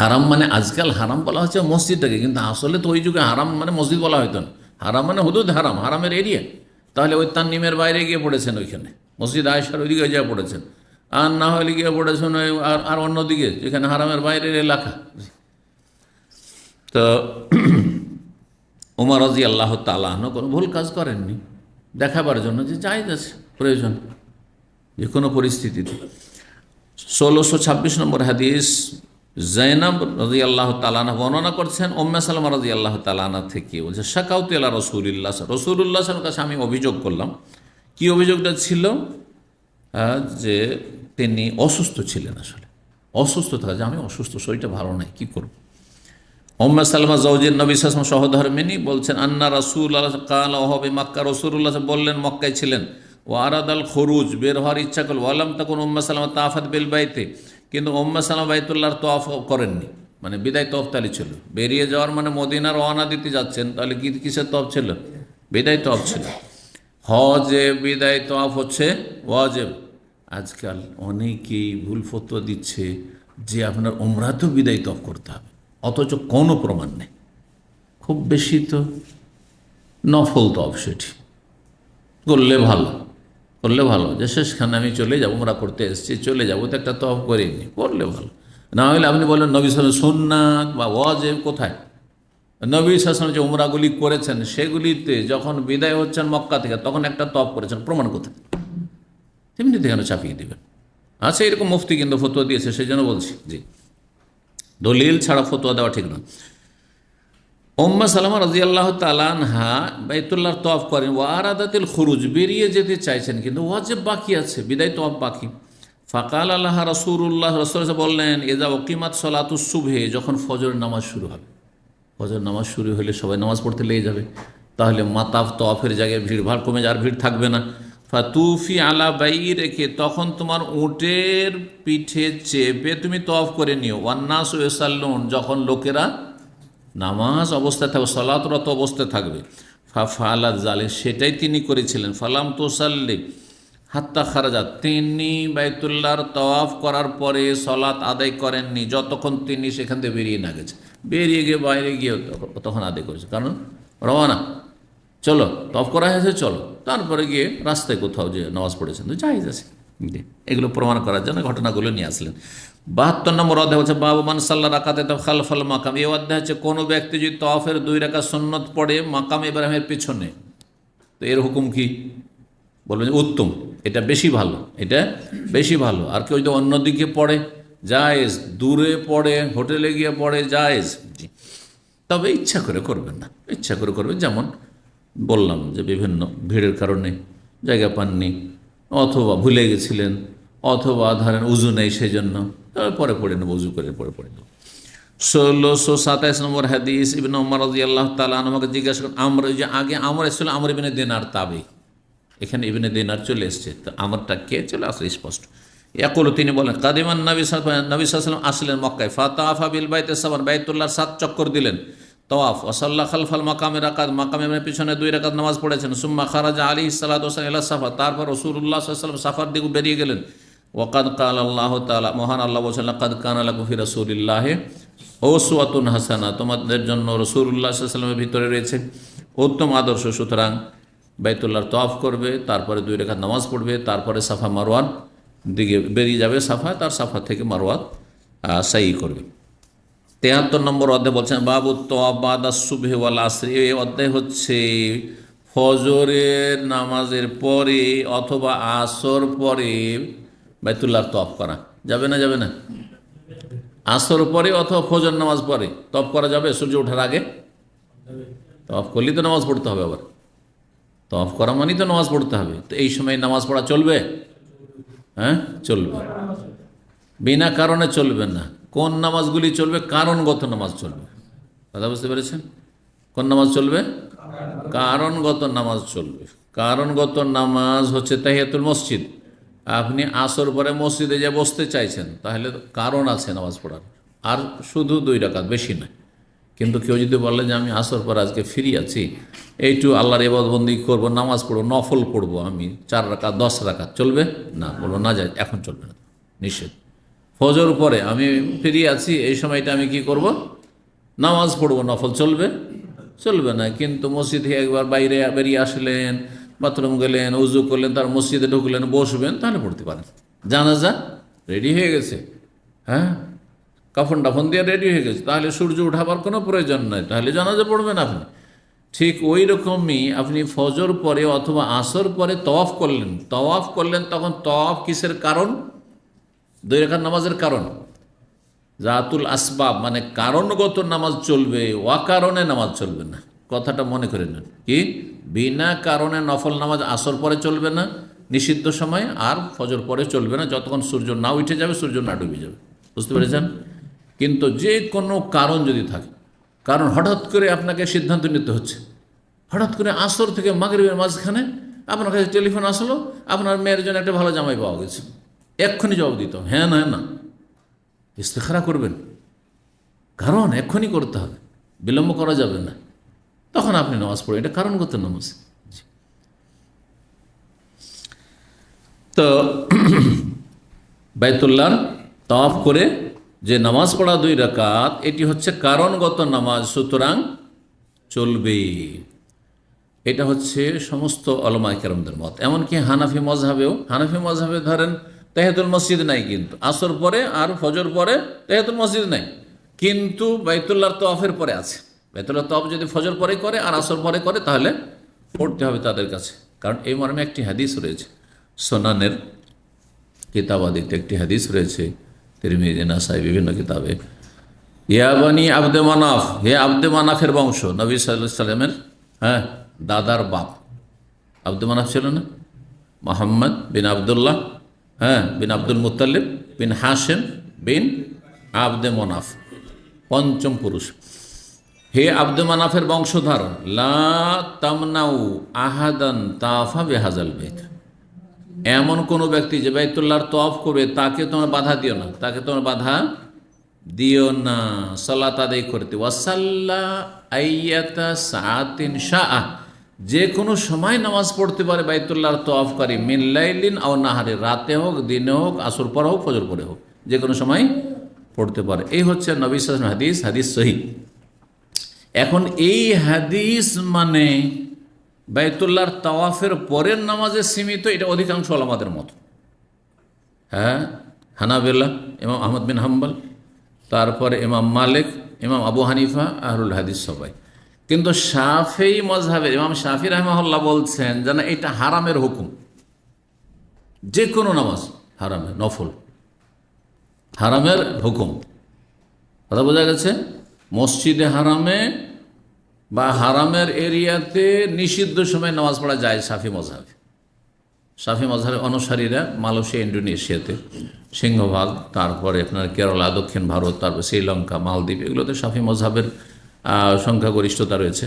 হারাম মানে আজকাল হারাম বলা হচ্ছে মসজিদটাকে, কিন্তু আসলে তো ওই যুগে হারাম মানে মসজিদ বলা হইতো না, হারাম মানে হুদুদ হারাম, হারামের এরিয়া। তাহলে ওই তান্নিমের বাইরে গিয়ে পড়েছেন, ওইখানে মসজিদ আয়েশার ওইদিকে যা পড়েছেন, আর না হলে গিয়ে পড়েছেন আর অন্যদিকে যেখানে হারামের বাইরের এলাকা। তো ওমর রাদিয়াল্লাহু তাআলা আনহু কোনো ভুল কাজ করেননি, দেখাবার জন্য যে জায়েজ আছে, প্রয়োজন যে কোনো পরিস্থিতিতে। 1626 নম্বর হাদিস, জাইনাব রাদিয়াল্লাহু তাআলা আনহা বর্ণনা করছেন উম্মে সালামা রাদিয়াল্লাহু তাআলা আনহা থেকে, বলছে শাকাউতু ইলা রাসূলিল্লাহ সাল্লাল্লাহু কাছে আমি অভিযোগ করলাম। কি অভিযোগটা ছিল? যে তিনি অসুস্থ ছিলেন, আসলে অসুস্থ থাকা, যে আমি অসুস্থ, শরীরটা ভালো নাই, কি করব। উম্মে সালামা জাওজের নবী সাল্লাল্লাহু আলাইহি ওয়াসাল্লাম সহধর্মিনী বলছেন, আন্না রাসূলুল্লাহ কালা ওয়া হুয়া বিমাক্কা, রাসূলুল্লাহ বললেন মক্কায় ছিলেন, ও আরাদাল খুরুজ, বের হওয়ার ইচ্ছা করল, ওয়ালাম তাকুন উম্মে সালামা তাফাত বিল বাইতে, কিন্তু উম্মে সালামা বাইতুল্লাহর তওয়াফ করেননি, মানে বিদায় তওয়াফ তালি ছিল। বেরিয়ে যাওয়ার মানে মদিনা রওনা দিতে যাচ্ছেন, তাহলে কিসের তওয়াফ ছিল? বিদায় তওয়াফ ছিল। হজে বিদায় তওয়াফ হচ্ছে ওয়াজিব। আজকাল অনেকেই ভুল ফতোয়া দিচ্ছে যে আপনার উমরাতেও বিদায় তওয়াফ করতে হবে, অথচ কোনো প্রমাণ নেই। খুব বেশি তো নফল তওয়াফ, সেটি করলে ভালো, যে শেষখানে আমি চলে যাবো, উমরা করতে এসেছি, চলে যাবো, তো একটা তওয়াফ করিনি, করলে ভালো। না হলে আপনি বলেন নবী সাল্লাল্লাহু আলাইহি ওয়াসাল্লাম সুন্নাত বা ওয়াজিব কোথায়? নবী সাল্লাল্লাহু আলাইহি ওয়াসাল্লাম যে উমরাগুলি করেছেন, সেগুলিতে যখন বিদায় হচ্ছেন মক্কা থেকে, তখন একটা তওয়াফ করেছেন, প্রমাণ কোথায়? তেমনিতে কেন চাপিয়ে দেবেন? আচ্ছা, এরকম মুফতি কিন্তু ফতোয়া দিয়েছে, সেই জন্য বলছি। জি, দলিল ছাড়া ফতোয়া দেওয়া ঠিক নয়। উম্মে সালামা রাদিয়াল্লাহু তাআলা আনহা বাইতুল্লাহর তওয়াফ করেন, ওয়া আরাদাতিল খুরুজ, বেরিয়ে যেতে চাইছেন কিন্তু ওয়াজিব বাকি আছে, বিদায় তওয়াফ বাকি। ফাকাল আল্লাহ রাসূলুল্লাহ, রাসূল বললেন, ইযা উকিমাত সালাতুস সুবহি, যখন ফজরের নামাজ শুরু হবে, ফজর নামাজ শুরু হলে সবাই নামাজ পড়তে লেগে যাবে, তাহলে মাতাফ তওয়াফের জায়গায় ভিড়ভাড় কমে যাবে, আর ভিড় থাকবে না। ফাতুফি আলা বাইরিকে, তখন তোমার উটের পিঠে চেপে তুমি তওয়াফ করে নিও। ওয়ান্নাস ইয়াসাল্লুন, যখন লোকেরা নামাজ অবস্থায় থাকবে, সলাতরত অবস্থায় থাকবে। ফালাত জালিক, সেটাই তিনি করেছিলেন। ফালাম তুসাল্লি হাত্তা খারাজাত, তিনি বাইতুল্লাহর তওয়াফ করার পরে সলাত আদায় করেননি যতক্ষণ তিনি সেখান থেকে বেরিয়ে না গেছে। বেরিয়ে গিয়ে বাইরে গিয়ে তখন আদায় করেছে, কারণ রওনা, চলো তওয়াফ করা হয়েছে, চলো, তারপরে গিয়ে রাস্তায় কোথাও যে নামাজ পড়েছেন তো জায়েজ আছে। এগুলো প্রমাণ করার জন্য ঘটনাগুলো নিয়ে আসলেন। 72 নম্বর অধ্যায় হচ্ছে বাবু মান সাল্লা রাকাতে খালফাল মাকাম। এই অধ্যায় হচ্ছে কোনো ব্যক্তি যদি তওয়াফের 2 রাকাত সুন্নত পড়ে মাকাম ইব্রাহিমের পিছনে, তো এর হুকুম কি? বলবেন যে উত্তম, এটা বেশি ভালো, এটা বেশি ভালো। আর কেউ যদি অন্যদিকে পড়ে জায়েজ, দূরে পড়ে, হোটেলে গিয়ে পড়ে জায়েজ, জি, তবে ইচ্ছা করে করবেন না, ইচ্ছা করে করবেন। যেমন বললাম যে বিভিন্ন ভিড়ের কারণে জায়গা পাননি, অথবা ভুলে গেছিলেন, অথবা ধরেন উজু নেই সেই জন্য, পরে পড়ে নেব, উজু করে পরে পড়ে নেব। 1627 নম্বর হাদিস, ইবনে উমর রাদিয়াল্লাহু তাআলা আমাকে জিজ্ঞাসা করেন, আমরা যে আগে আমর এসেছিল, আমর ইবনে দিনার তাবি, এখানে ইবনে দিনার চলে এসছে, তো আমরটা কে চলে আসলে স্পষ্ট। ইয়াকুলু, তিনি বলেন, কাদিমান নবী সাল্লাল্লাহু আলাইহি ওয়াসাল্লাম আসলেন মক্কায়, ফাতাফা বিল বাইতি সাবান, বাইতুল্লাহর 7 চক্কর দিলেন তওয়াফ, ওয়াসাল্লা খালফাল মাকামে রাকাত, মাকামের পিছনে 2 রাকাত নামাজ পড়েছেন। সুম্মা খারাজা আলাইহিস সালাতু ওয়াসসালাম ইলা সাফা, তারপর রাসূলুল্লাহ সাল্লাল্লাহু আলাইহি ওয়াসাল্লাম সাফার দিকে বেরিয়ে গেলেন। ওয়াকাদ কাল আল্লাহু তাআলা, মহান আল্লাহ বলেছেন, লাকাদ কানা লাকুম ফি রাসূলিল্লাহি উসওয়াতুন হাসানাহ, তোমাদের জন্য রাসূলুল্লাহ সাল্লাল্লাহু আলাইহি ওয়াসাল্লামের ভিতরে রয়েছে উত্তম আদর্শ। সুতরাং বাইতুল্লাহর তওয়াফ করবে, তারপরে 2 রাকাত নামাজ পড়বে, তারপরে সাফা মারওয়ার দিকে বেরিয়ে যাবে, সাফা, তার সাফা থেকে মারওয়া সাই করবে। 73 নম্বর অধ্যায় বলছেন বাবু তওয়াফ বাদা সুবহি ওয়াল আসর। এই অধ্যায় হচ্ছে ফজরের নামাজের পরে অথবা আসর পরে বাইতুল্লাহর তওয়াফ করা যাবে না, যাবে না? আসর পরে অথবা ফজর নামাজ পরে তওয়াফ করা যাবে? সূর্য ওঠার আগে তওয়াফ করলেই তো নামাজ পড়তে হবে, আবার তওয়াফ করা মানেই তো নামাজ পড়তে হবে, তো এই সময় নামাজ পড়া চলবে? হ্যাঁ, চলবে, বিনা কারণে চলবে না। কোন নামাজগুলি চলবে? কারণগত নামাজ চলবে, কথা বুঝতে পেরেছেন? কোন নামাজ চলবে? কারণগত নামাজ চলবে। কারণগত নামাজ হচ্ছে তাহিয়াতুল মসজিদ। আপনি আসর পরে মসজিদে যে বসতে চাইছেন, তাহলে কারণ আছে নামাজ পড়ার, আর শুধু 2 রাকাত, বেশি নয়। কিন্তু কেউ যদি বলে যে আমি আসর পর আজকে ফ্রি আছি, এইটু আল্লাহর ইবাদতবন্দি করবো, নামাজ পড়বো, নফল পড়বো, আমি 4 রাকাত 10 রাকাত, চলবে না? বলবো না, যায়, এখন চলবে না, নিষেধ। ফজর পরে আমি ফ্রি আছি, এই সময়টা আমি কি করব? নামাজ পড়বো, নফল, চলবে? চলবে না। কিন্তু মসজিদ থেকে একবার বাইরে বেরিয়ে আসলেন, বাথরুম গেলেন, উজু করলেন, তার মসজিদে ঢুকলেন, বসবেন, তাহলে পড়তে পারেন। জানাজা রেডি হয়ে গেছে, হ্যাঁ, কাফন টাফন দিয়ে রেডি হয়ে গেছে, তাহলে সূর্য উঠাবার কোনো প্রয়োজন নয়, তাহলে জানাজা পড়বেন আপনি। ঠিক ওই রকমই আপনি ফজর পরে অথবা আসর পরে তওয়াফ করলেন, তখন তওয়াফ কিসের কারণ? 2 রাকাত নামাজের কারণ। জাতুল আসবাব মানে কারণগত নামাজ চলবে, অকারণে নামাজ চলবে না, কথাটা মনে করে নেন। কি? বিনা কারণে নফল নামাজ আসর পরে চলবে না নিষিদ্ধ সময়, আর ফজর পরে চলবে না যতক্ষণ সূর্য না উঠে যাবে, সূর্য না ডুবে যাবে, বুঝতে পেরেছেন? কিন্তু যে কোনো কারণ যদি থাকে, কারণ হঠাৎ করে আপনাকে সিদ্ধান্ত নিতে হচ্ছে, হঠাৎ করে আসর থেকে মাগরিবের মাঝখানে আপনার কাছে টেলিফোন আসলো, আপনার মেয়ের জন্য একটা ভালো জামাই পাওয়া গেছে, এক্ষুনি জবাব দিত, হ্যাঁ না, না, ইস্তেখারা করবেন, কারণ এক্ষুনি করতে হবে, বিলম্ব করা যাবে না, তখন আপনি নামাজ পড়েন, এটা কারণগত নামাজ। তো বাইতুল্লাহর তওয়াফ করে যে নামাজ পড়া 2 রাকাত, এটি হচ্ছে কারণগত নামাজ, সুতরাং চলবে। এটা হচ্ছে সমস্ত উলামায়ে কেরামদের মত। এমনকি হানাফি মযহাবে ধরেন তাহিয়াতুল মসজিদ নাই, কিন্তু আসর পরে আর ফজর পরে তাহিয়াতুল মসজিদ নাই, কিন্তু বাইতুল্লাহর তওয়াফের পরে আছে। বাইতুল্লাহর তওয়াফ যদি ফজর পরে করে আর আসর পরে করে, তাহলে পড়তে হবে তাদের কাছে, কারণ এই মর্মে একটি হাদিস রয়েছে, সুনানের কিতাবাদিতে একটি হাদিস রয়েছে, তিরমিজি, নাসাই, বিভিন্ন কিতাবে, ইয়া বানি আব্দে মানাফ, হে আব্দে মানাফের বংশ, নবী সাল্লাল্লাহু আলাইহি সাল্লামের দাদার বাপ আব্দে মানাফ ছিল না, মোহাম্মদ বিন আবদুল্লাহ বিন আব্দুল মুত্তালিব বিন হাশেম বিন আব্দে মানাফ, পঞ্চম পুরুষ। হে আব্দে মানাফের বংশধর, লা তামনাউ আহাদান তাফা বিহাজাল বাইত, এমন কোনো ব্যক্তি যে বাইতুল্লাহর তওয়াফ করবে তাকে তোমরা বাধা দিও না, তাকে তোমরা বাধা দিও না সালাত আদায় করতে। ওয়াসাল্লা আইয়াতা সাআতিন শাআ, যে কোনো সময় নামাজ পড়তে পারে বাইতুল্লাহর তওয়াফকারী, মিন লাইলিন আও নাহারে, রাতে হোক দিনে হোক, আসর পরে হোক ফজর পরে হোক, যে কোনো সময় পড়তে পারে। এই হচ্ছে নবী সাল্লাল্লাহু আলাইহি ওয়াসাল্লাম হাদিস, হাদিস সহিহ। এখন এই হাদিস মানে বাইতুল্লাহর তাওয়াফের পরের নামাজে সীমিত, এটা অধিকাংশ ওলামাদের মত। হানাবেলা, ইমাম আহমদ বিন হাম্বল, তারপরে ইমাম মালিক, ইমাম আবু হানিফা, আহলুল হাদিস সবাই। কিন্তু শাফিঈ মযহাবের ইমাম শাফিঈ রাহিমাহুল্লাহ বলছেন যে না, এটা হারামের হুকুম, যে কোনো নামাজ হারামের, নফল হারামের হুকুম। কথা বোঝা গেছে? মসজিদে হারামে বা হারামের এরিয়াতে নিষিদ্ধ সময় নামাজ পড়া যায় শাফিঈ মযহাবে। শাফিঈ মযহাবের অনুসারীরা মালয়েশিয়া, ইন্ডোনেশিয়াতে সিংহভাগ, তারপরে আপনার কেরালা, দক্ষিণ ভারত, তারপর শ্রীলঙ্কা, মালদ্বীপ, এগুলোতে শাফিঈ মযহাবের সংখ্যাগরিষ্ঠতা রয়েছে।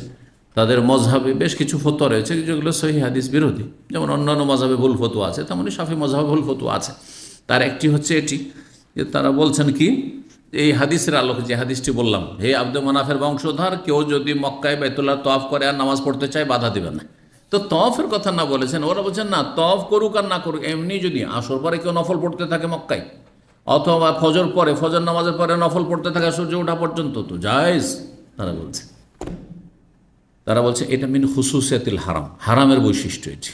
তাদের মযহাবে বেশ কিছু ফতোয়া রয়েছে যেগুলো সহিহ হাদিস বিরোধী, যেমন অন্যান্য মযহাবে ভুল ফতোয়া আছে, তেমনি শাফিঈ মযহাবে ভুল ফতোয়া আছে। তার একটি হচ্ছে এটি যে তারা বলছেন কি, এই হাদিসের আলোকে, যে হাদিসটি বললাম, হে আব্দে মানাফের বংশধর, কেউ যদি মক্কায় বাইতুল্লাহ তওয়াফ করে আর নামাজ পড়তে চায় বাধা দিবেন না। তো তওয়াফের কথা না বলেছেন, ওরা বলছেন না, তওয়াফ করুক আর না করুক, এমনি যদি আসর পরে কেউ নফল পড়তে থাকে মক্কায়, অথবা ফজর পরে, ফজর নামাজের পরে নফল পড়তে থাকে সূর্য ওঠা পর্যন্ত, তো জায়েজ। তারা বলছে এটা মিন খুসুসিয়াতিল হারাম, হারামের বৈশিষ্ট্য এটি।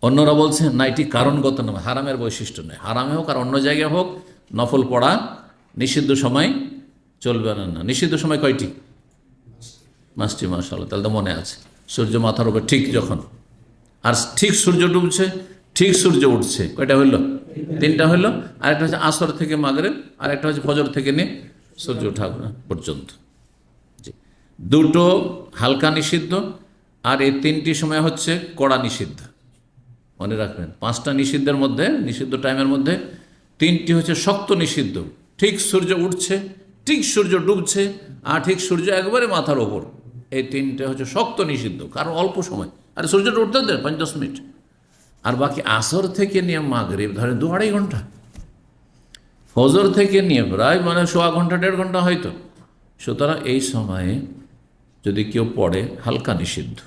অন্যরা বলছে না, এটি কারণগত নয়, হারামের বৈশিষ্ট্য নয়, হারামে হোক আর অন্য জায়গায় হোক নফল পড়া নিষিদ্ধ সময় চলবে না। নিষিদ্ধ সময় কয়টি? 5টি। মাশাআল্লাহ, তাহলে তো মনে আছে। সূর্য মাথার উপর ঠিক যখন, আর ঠিক সূর্য ডুবছে, ঠিক সূর্য উঠছে, কয়টা হইল? 3টা হইল। আরেকটা হচ্ছে আসর থেকে মাগরিব, আর একটা হচ্ছে ফজর থেকে নিয়ে সূর্য ওঠা পর্যন্ত। দুটো হালকা নিষিদ্ধ, আর এই 3টি সময় হচ্ছে কড়া নিষিদ্ধ। মনে রাখবেন, 5টা নিষিদ্ধের মধ্যে, নিষিদ্ধ টাইমের মধ্যে 3টি হচ্ছে শক্ত নিষিদ্ধ। ঠিক সূর্য উঠছে, ঠিক সূর্য ডুবছে, আর ঠিক সূর্য একবারে মাথার ওপর, এই 3টে হচ্ছে শক্ত নিষিদ্ধ, কারণ অল্প সময়, আর সূর্যটা উঠতে দেয় 5-10 মিনিট। আর বাকি আসর থেকে নিয়ে মাগরিব ধরেন 2-2.5 ঘন্টা, ফজর থেকে নিয়ে প্রায় মানে 1.25 ঘন্টা 1.5 ঘন্টা হয়তো। সুতরাং এই সময়ে যদি কেউ পড়ে, হালকা নিষিদ্ধ।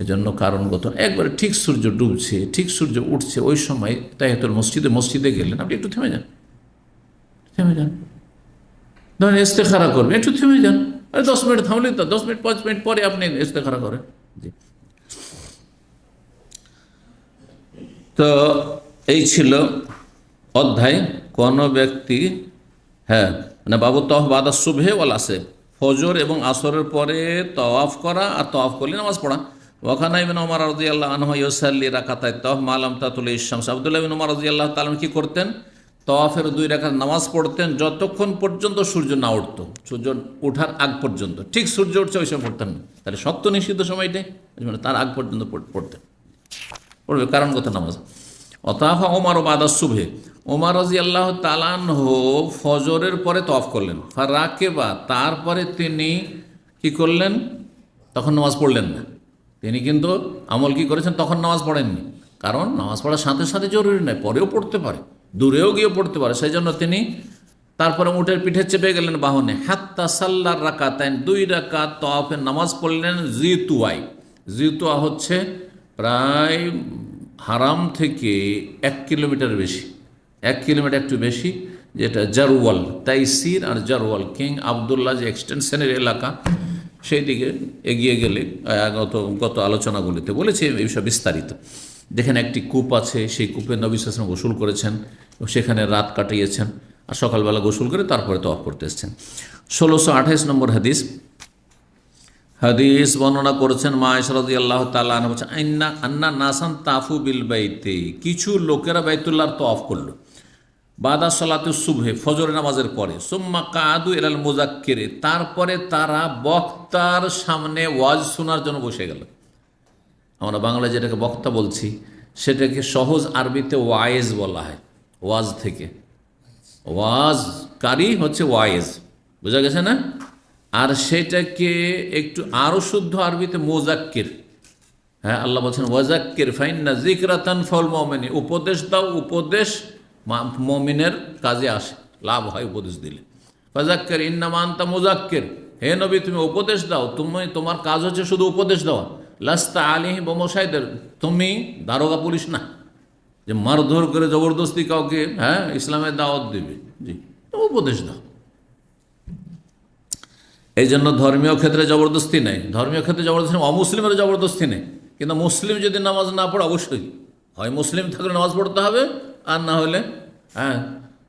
এজন্য কারণগত, একবারে ঠিক সূর্য ডুবছে, ঠিক সূর্য উঠছে, ওই সময় তাহিয়াতুল মসজিদে গেলেন, আপনি একটু থেমে যান, ধরেন ইস্তেখারা করবেন, একটু থেমে যান, আরে 10 মিনিট থামলেন তো, 10 মিনিট 5 মিনিট পরে আপনি ইস্তেখারা করেন। জি, তো এই ছিল অধ্যায়। কোন ব্যক্তি মানে বাবু তওয়াফ বাদা সুবহে ওয়াল আসর, ফজর এবং আসরের পরে তওয়াফ করা, আর তওয়াফ করলে নামাজ পড়া। ওয়াকানা ইবনে ওমর রাদিয়াল্লাহু আনহু ইউসাল্লি রাকাতাত তাওয়াফ মা লাম তাতুলি শামস, আব্দুল্লাহ ইবনে ওমর রাদিয়াল্লাহু তাআলা কি করতেন? তওয়াফের 2 রাকাত নামাজ পড়তেন যতক্ষণ পর্যন্ত সূর্য না উঠত, সূর্য ওঠার আগ পর্যন্ত। ঠিক সূর্য উঠছে ওই সময় পড়তেন না, তাহলে শক্ত নিষিদ্ধ সময়টাই, মানে তার আগ পর্যন্ত পড়তেন, পড়বে কারণগত নামাজ। অতাফা ওমর বাদা সুবহে, ওমর রাদিয়াল্লাহু তাআলা আনহু ফজরের পরে তওয়াফ করলেন। ফারাকেবা, তারপরে তিনি কি করলেন? তখন নামাজ পড়লেন না। তিনি কিন্তু আমল কি করেছেন? তখন নামাজ পড়েননি, কারণ নামাজ পড়ার সাথে সাথে জরুরি নয়, পরেও পড়তে পারে, দূরেও গিয়ে পড়তে পারে। সেই জন্য তিনি তারপরে উটের পিঠে চেপে গেলেন বাহনে। হাত্তা সাল্লার রাকাতাইন, 2 রাকাত তওয়াফের নামাজ পড়লেন। জিতুয়াই, জিতুয়া হচ্ছে প্রায় হারাম থেকে 1 কিলোমিটার বেশি, 1 কিলোমিটার একটু বেশি, যেটা জারওয়াল, তাইসির আর জারওয়াল, কিং আবদুল্লাহ যে এক্সটেনশনের এলাকা, সেই দিকে এগিয়ে গেলে গত আলোচনাগুলিতে বলেছি এইসব বিস্তারিত। যেখানে একটি কূপ আছে, সেই কূপে নবী সাল্লাল্লাহু আলাইহি ওয়াসাল্লাম গোসল করেছেন, সেখানে রাত কাটিয়েছেন, আর সকালবেলা গোসল করে তারপরে তওয়াফ করতে এসেছেন। 1628 নম্বর হাদিস, হাদিস বর্ণনা করেছেন মা আয়েশা রাদিয়াল্লাহু তাআলা আনহা, বলেছেন আন্না নাসান তাফু বিল বাইতি, কিছু লোকেরা বাইতুল্লাহর তওয়াফ করলো। বাদা সালাতুস সুবহে, ফজরের নামাজের পরে। সুম্মা কাদু ইলাল মুজাক্কিরে, তারপরে তারা বক্তার সামনে ওয়াজ শোনার জন্য বসে গেল। আমরা বাংলায় যেটাকে বক্তা বলছি সেটাকে সহজ আরবিতে ওয়াইজ বলা হয়। ওয়াজ থেকে ওয়াজকারী হচ্ছে ওয়াইজ, বোঝা গেছে না? আর সেটাকে একটু আরও শুদ্ধ আরবিতে মুজাক্কির। হ্যাঁ, আল্লাহ বলছেন ওয়াজাক্কির ফাইন্না যিকরা তানফাউল মুমিনিন, উপদেশ দাও, উপদেশ মুমিনের কাজে আসে, লাভ হয় উপদেশ দিলে। ফাজাক্কির ইন্নামা আনতা মুজাক্কির, হে নবী তুমি উপদেশ দাও, তোমার কাজ হচ্ছে শুধু উপদেশ দেওয়া। লাস্তা আলাইহিম বিমুসাইদির, তুমি দারোগা পুলিশ না যে মারধর করে জবরদস্তি কাউকে ইসলামের দাওয়াত দেবে। জি, উপদেশ দাও। এই জন্য ধর্মীয় ক্ষেত্রে জবরদস্তি নেই, ধর্মীয় ক্ষেত্রে জবরদস্তি নেই, অমুসলিমের জবরদস্তি নেই। কিন্তু মুসলিম যদি নামাজ না পড়ে, অবশ্যই হয় মুসলিম থাকলে নামাজ পড়তে হবে, আর না হলে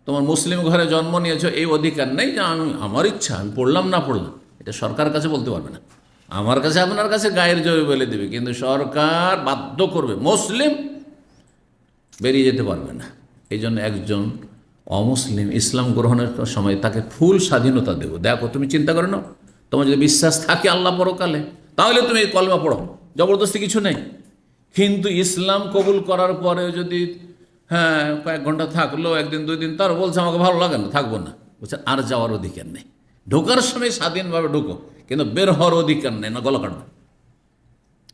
তোমার মুসলিম ঘরে জন্ম নিয়েছো এই অধিকার নেই যে আমার ইচ্ছা আমি পড়লাম না পড়লাম, এটা সরকার কাছে বলতে পারবে না। আমার কাছে আপনার কাছে গায়ের জোরে বলে দেবে, কিন্তু সরকার বাধ্য করবে, মুসলিম বেরিয়ে যেতে পারবে না। এই জন্য একজন অমুসলিম ইসলাম গ্রহণের সময় তাকে ফুল স্বাধীনতা দেবো। দেখো তুমি চিন্তা করে নাও, তোমার যদি বিশ্বাস থাকে আল্লাহ পরকালে, তাহলে তুমি এই কলমা পড়ো, জবরদস্তি কিছু নেই। কিন্তু ইসলাম কবুল করার পরে যদি কয়েক ঘন্টা থাকলো, একদিন দুই দিন, তার বলছে আমাকে ভালো লাগে না, থাকবো না, বলছে আর যাওয়ার অধিকার নেই। ঢোকার সময় স্বাধীনভাবে ঢুকো, কিন্তু বের হওয়ার অধিকার নেই, না গলা কাটবে।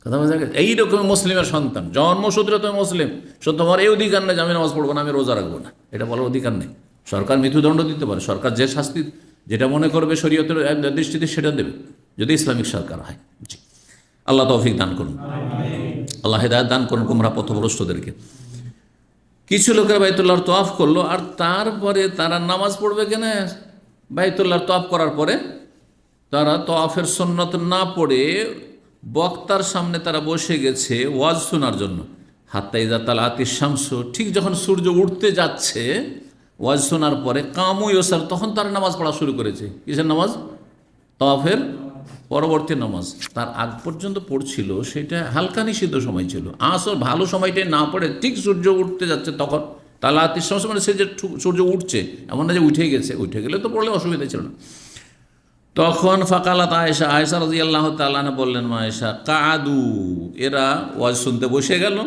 কথা বোঝা গেছে? এইরকম মুসলিমের সন্তান, জন্মসূত্রে তুমি মুসলিম, সো তোমার এই অধিকার নেই যে আমি নামাজ পড়বো না, আমি রোজা রাখবো না, এটা বলার অধিকার নেই। সরকার মৃত্যুদণ্ড দিতে পারে, সরকার যে শাস্তি যেটা মনে করবে শরীয়তের দৃষ্টিতে সেটা দেবে, যদি ইসলামিক সরকার হয়। জি, আল্লাহ তৌফিক দান করুন, আল্লাহ হেদায়েত দান করুন গোমরাহ পথভ্রষ্টদেরকে। কিছু লোকেরা বাইতুল্লাহর তওয়াফ করলো, আর তারপরে তারা নামাজ পড়বে কেন? বাইতুল্লাহর তওয়াফ করার পরে তারা তওয়াফের সুন্নত না পড়ে বক্তার সামনে তারা বসে গেছে ওয়াজ শোনার জন্য। হাত্তা ইযা তালাতিশ শামসু, ঠিক যখন সূর্য উঠতে যাচ্ছে ওয়াজ শোনার পরে, কামু ইউসার, তখন তারা নামাজ পড়া শুরু করেছে। কিসের নামাজ? তওয়াফের পরবর্তী নামাজ। তার আগ পর্যন্ত পড়ছিল সেটা হালকা নিষিদ্ধ সময় ছিল। আসল ভালো সময়টাই না পড়ে ঠিক সূর্য উঠতে যাচ্ছে তখন তালাতিশ শামসু, মানে সে যে সূর্য উঠছে, এমন না যে উঠে গেছে, উঠে গেলে তো পড়লে অসুবিধা ছিল না। তখন ফাকালাত আয়েশা, আয়েশা রাদিয়াল্লাহু তাআলা আনহা বললেন, মা আয়েশা, কাদু, এরা ওয়াজ শুনতে বসে গেল।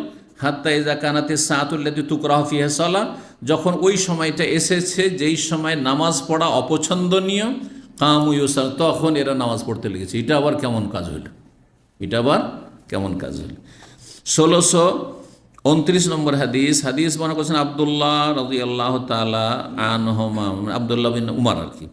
হাত্তা ইযা কানাতিস সাআতুল্লাতী তুকরাহু ফিহা সালাহ, যখন ওই সময়টা এসেছে যেই সময় নামাজ পড়া অপছন্দনীয়, কামু ইউসাল, তখন এরা নামাজ পড়তে লেগেছে। এটা আবার কেমন কাজ হইল? এটা আবার কেমন কাজ হইল? 1629 নম্বর হাদিস বর্ণনা করেছেন আব্দুল্লাহ রাদিয়াল্লাহু তাআলা আনহুমা, আব্দুল্লাহ বিন উমর আর কি।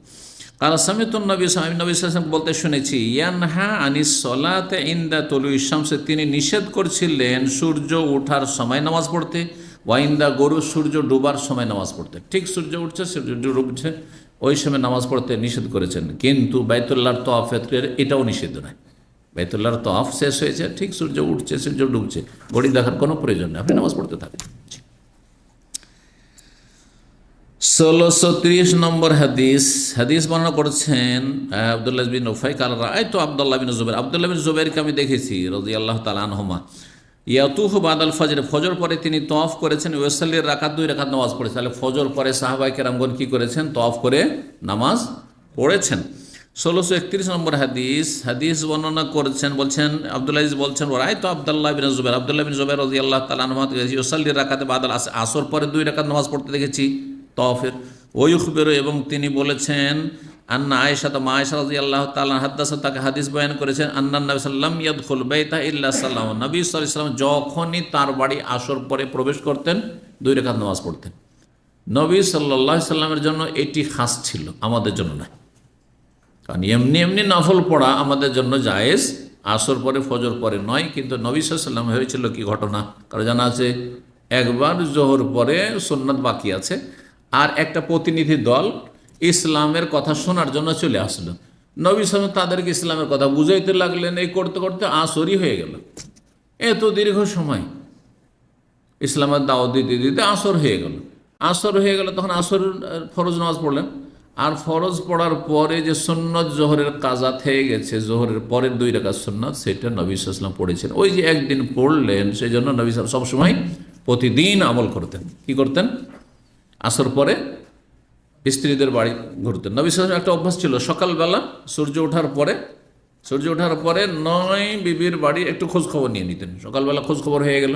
কাল সামিতুন নবী সাল্লাল্লাহু আলাইহি ওয়াসাল্লাম বলতে শুনেছি, ইয়ানহা আনিস সালাতে ইনদা তুলুইশ শামস, তিনি নিষেধ করছিলেন সূর্য ওঠার সময় নামাজ পড়তে, ওয়াইন্দা গরু, সূর্য ডুবার সময় নামাজ পড়তে। ঠিক সূর্য উঠছে, সূর্য ডুবছে, ওই সময় নামাজ পড়তে নিষেধ করেছেন। কিন্তু বাইতুল্লাহর তওয়াফের এটাও নিষিদ্ধ নয়। বাইতুল্লাহর তওয়াফ শেষ হয়েছে, ঠিক সূর্য উঠছে, সূর্য ডুবছে, ঘড়ি দেখার কোনো প্রয়োজন নেই, আপনি নামাজ পড়তে থাকেন। 1630 নম্বর হাদিস বর্ণনা করেছেন আব্দুল্লাহ বিন উফাই কাল রাআইতু আব্দুল্লাহ বিন জুবাইর, আব্দুল্লাহ বিন জুবাইরকে আমি দেখেছি রাদিয়াল্লাহু তাআলা আনহুমা, ইয়াতুফু বাদাল ফজর, ফজর পরে তিনি তওয়াফ করেছেন, ওয়াসাল্লির রাকাত, 2 রাকাত নামাজ পড়েছেন। তাহলে ফজর পরে সাহাবায়ে কেরামগণ কি করেছেন? তওয়াফ করে নামাজ পড়েছেন। 1631 নম্বর হাদিস বর্ণনা করেছেন, বলছেন আব্দুল্লাহ বলছেন, রাআইতু আব্দুল্লাহ বিন জুবাইর, আব্দুল্লাহ বিন জুবাইর রাদিয়াল্লাহু তাআলা আনহু ওয়াসাল্লির রাকাতে বাদাল আসর পরে 2 রাকাত নামাজ পড়তে দেখেছি তওয়াফের। ওয়ুখবিরু, এবং তিনি বলেছেন, আন্না আয়েশা, তো মা আয়েশা রাদিয়াল্লাহু তাআলা হাদাসা, তাকে হাদিস বয়ান করেছেন, আন্নান নবী সাল্লাল্লাহু আলাইহি ওয়াসাল্লাম ইয়াদখুল বাইতা ইল্লা সাল্লাহু, নবী সাল্লাল্লাহু আলাইহি ওয়াসাল্লাম যখনই তার বাড়ি আসর পরে প্রবেশ করতেন 2 রাকাত নামাজ পড়তেন। নবী সাল্লাল্লাহু আলাইহি ওয়াসাল্লামের জন্য এটি খাস ছিল, আমাদের জন্য নয়। কারণ এমনি নফল পড়া আমাদের জন্য জায়েজ, আসর পরে ফজর পরে নয়। কিন্তু নবী সাল্লাল্লাহু আলাইহি ওয়াসাল্লাম হয়েছিল কি ঘটনা, কারণ জানা আছে, একবার জোহর পরে সুন্নাত বাকি আছে, আর একটা প্রতিনিধি দল ইসলামের কথা শোনার জন্য চলে আসলো। নবী সাল্লাল্লাহু তাদেরকে ইসলামের কথা বুঝাইতে লাগলেন, এই করতে করতে আসরই হয়ে গেল। এত দীর্ঘ সময় ইসলামের দাওয়াত দিতে দিতে আসর হয়ে গেল। তখন আসর ফরজ নামাজ পড়লেন, আর ফরজ পড়ার পরে যে সুন্নত জোহরের কাজা থেকে গেছে, জোহরের পরের 2 রাকাত সুন্নত, সেটা নবী সাল্লাল্লাহু আলাইহি ওয়াসাল্লাম পড়েছেন। ওই যে একদিন পড়লেন, সেই জন্য নবী সাল্লাল্লাহু আলাইহি ওয়াসাল্লাম সবসময় প্রতিদিন আমল করতেন। কি করতেন? আসর পরে স্ত্রীদের বাড়ি ঘুরতেন। নবী সাল্লাল্লাহু আলাইহি ওয়াসাল্লাম একটা অভ্যাস ছিল, সকালবেলা সূর্য ওঠার পরে 9 বিবির বাড়ি একটু খোঁজ খবর নিয়ে নিতেন। সকালবেলা খোঁজ খবর হয়ে গেল,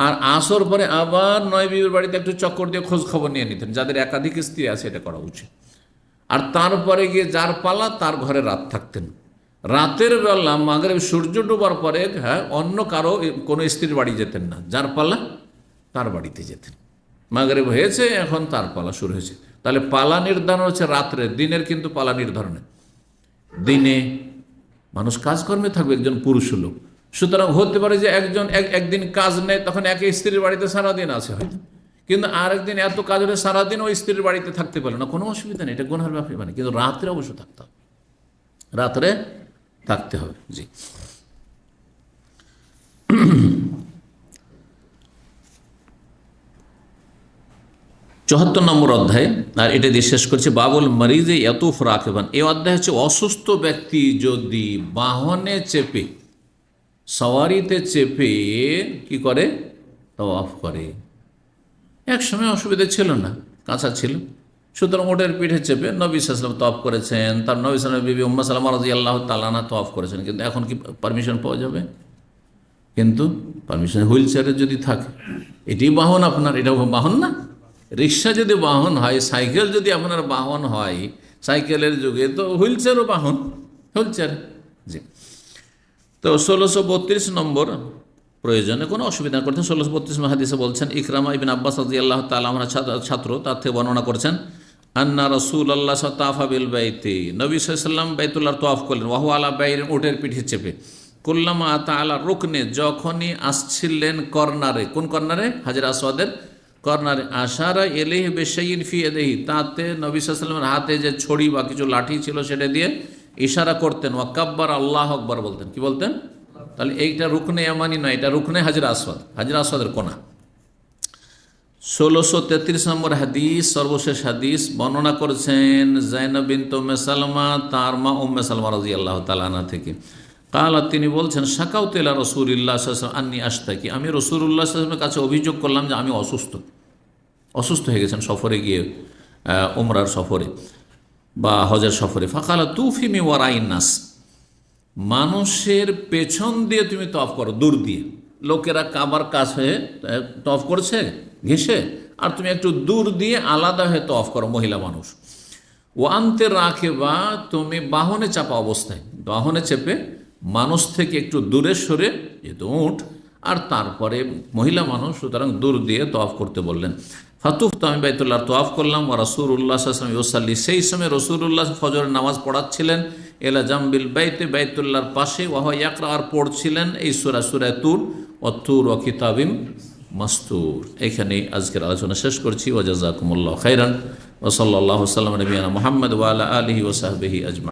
আর আসর পরে আবার 9 বিবির বাড়িতে একটু চক্কর দিয়ে খোঁজ খবর নিয়ে নিতেন। যাদের একাধিক স্ত্রী আছে এটা করা উচিত। আর তারপরে গিয়ে যার পালা তার ঘরে রাত থাকতেন। রাতের বেলা মাগরিব সূর্য ডোবার পরে অন্য কারো কোনো স্ত্রীর বাড়ি যেতেন না, যার পালা তার বাড়িতে যেতেন। মাগরিব হয়েছে, এখন তার পালা শুরু হয়েছে। তাহলে পালা নির্ধারণ হচ্ছে রাত্রে, দিনের কিন্তু পালা নির্ধারণ। দিনে মানুষ কাজকর্মে থাকবে, একজন পুরুষ লোক, সুতরাং হতে পারে যে একদিন কাজ নেই, তখন এক স্ত্রীর বাড়িতে সারাদিন আছে হয়তো, কিন্তু আরেকদিন এত কাজ হলে সারাদিন ওই স্ত্রীর বাড়িতে থাকতে পারে না, কোনো অসুবিধা নেই, এটা গুনাহের ব্যাপার মানে। কিন্তু রাত্রে অবশ্য থাকতে হবে, রাত্রে থাকতে হবে। জি, 74 নম্বর অধ্যায়, আর এটা দিয়ে শেষ করছে বাবুল মরিজে ইয়াতুফ রাকিবান। এই অধ্যায় হচ্ছে অসুস্থ ব্যক্তি যদি বাহনে চেপে, সওয়ারিতে চেপে কি করে, তাওয়াফ করে। এক সময় অসুবিধা ছিল না, কাঁচা ছিল, সুতরাং ওটের পিঠে চেপে নবী সাল্লাল্লাহু আলাইহি ওয়াসাল্লাম তাওয়াফ করেছেন। তার নবী সাল্লাল্লাহু আলাইহি ওয়াসাল্লাম বিবি উম্মে সালামা রাদিয়াল্লাহু তাআলা আনহা তাওয়াফ করেছেন। কিন্তু এখন কি পারমিশন পাওয়া যাবে? কিন্তু পারমিশন হুইল চেয়ারে যদি থাকে, এটি বাহন আপনার, এটা বাহন না। রিক্সা যদি বাহন হয়, সাইকেল যদি আপনার বাহন হয়, সাইকেলের যুগে তো হুইল চেয়ারও বাহন, হুইল চেয়ার। জি, তো 1632 নম্বর প্রয়োজনে কোনো অসুবিধা করতেন। 1632 হাদিসে বলছেন, ইকরামা ইবনে আব্বাস রাদিয়াল্লাহু তাআলা আনহু ছাত্র, তার থেকে বর্ণনা করেছেন, আন্না রাসূলুল্লাহ তাওয়াফা বিল বাইতি, নবী সাল্লাল্লাহু আলাইহি ওয়াসাল্লাম বাইতুল্লাহর তাওয়াফ করলেন, ওয়া হুয়া আলা বাইরিন, উটের পিঠে চেপে। কুল্লামা আতা আলা রুকনে, যখনই আসছিলেন কর্নারে, কোন কর্নারে? হাজর আসওয়াদের কর্নারে। আশারা ইলাইহি বিশাইইন ফি ইয়াদিহি, তাতে নবী সাল্লাল্লাহু আলাইহি ওয়াসাল্লামের হাতে যে ছড়ি বা কিছু লাঠি ছিল সেটা দিয়ে ইশারা করতেন। ওয়া কাব্বার, আল্লাহু আকবার বলতেন। কি বলতেন? তাহলে এইটা রুকনে ইয়ামানি নয়, এটা রুকনে হাজর আসওয়াদ, হাজর আসওয়াদের কোনা। 1633 নম্বর হাদিস, সর্বশেষ হাদিস, বর্ণনা করেছেন যায়েনব বিনত উম্মে সালমা, তার মা উম্মে সালমা রাদিয়াল্লাহু তাআলা আনহা থেকে। কালা, তিনি বলছেন, শাকাউতু ইলা রাসূলিল্লাহ সাল্লাল্লাহু আলাইহি ওয়াসাল্লাম আন্নী আশতাকি, আমি রাসূলুল্লাহ সাল্লাল্লাহু আলাইহি ওয়াসাল্লামের কাছে অভিযোগ করলাম যে আমি অসুস্থ হয়ে গেছেন সফরে গিয়ে, উমরার সফরে বা হজের সফরে। ফাকালা তুফি মি ওয়ারাইন নাস, মানুষের পেছন দিয়ে তুমি তওয়াফ করো, দূর দিয়ে। লোকেরা কাবার কাছে তওয়াফ করছে ঘেঁষে, আর তুমি একটু দূর দিয়ে আলাদা হয়ে তওয়াফ করো, মহিলা মানুষ। ও আনতে রাখে, বা তুমি বাহনে চাপা অবস্থায়, বাহনে চেপে মানুষ থেকে একটু দূরে সরে, যেহেতু উঠ, আর তারপরে মহিলা মানুষ, সুতরাং দূর দিয়ে তওয়াফ করতে বললেন। ফাতুফ, তো আমি বাইতুল্লাহর তওয়াফ করলাম। ও রাসূলুল্লাহ সাল্লাল্লাহু আলাইহি ওয়াসাল্লাম ইউসাল্লি, সেই সময় রাসূলুল্লাহ ফজরের নামাজ পড়াচ্ছিলেন। এলা জামবিল বাইতে, বাইতুল্লাহর পাশে। ওয়া হুয়া ইয়াকরা, আর পড়ছিলেন এই সূরা তুর, ওয়া তুর ওয়া কিতাবিন মাসতুর। এখানেই আজকের আলোচনা শেষ করছি। ওয়া জাযাকুমুল্লাহু খাইরান, ওয়া সাল্লাল্লাহু সাল্লাম নবিয়ানা মুহাম্মদ ওয়া আলা আলিহি ওয়া সাহবিহি আজমাইন।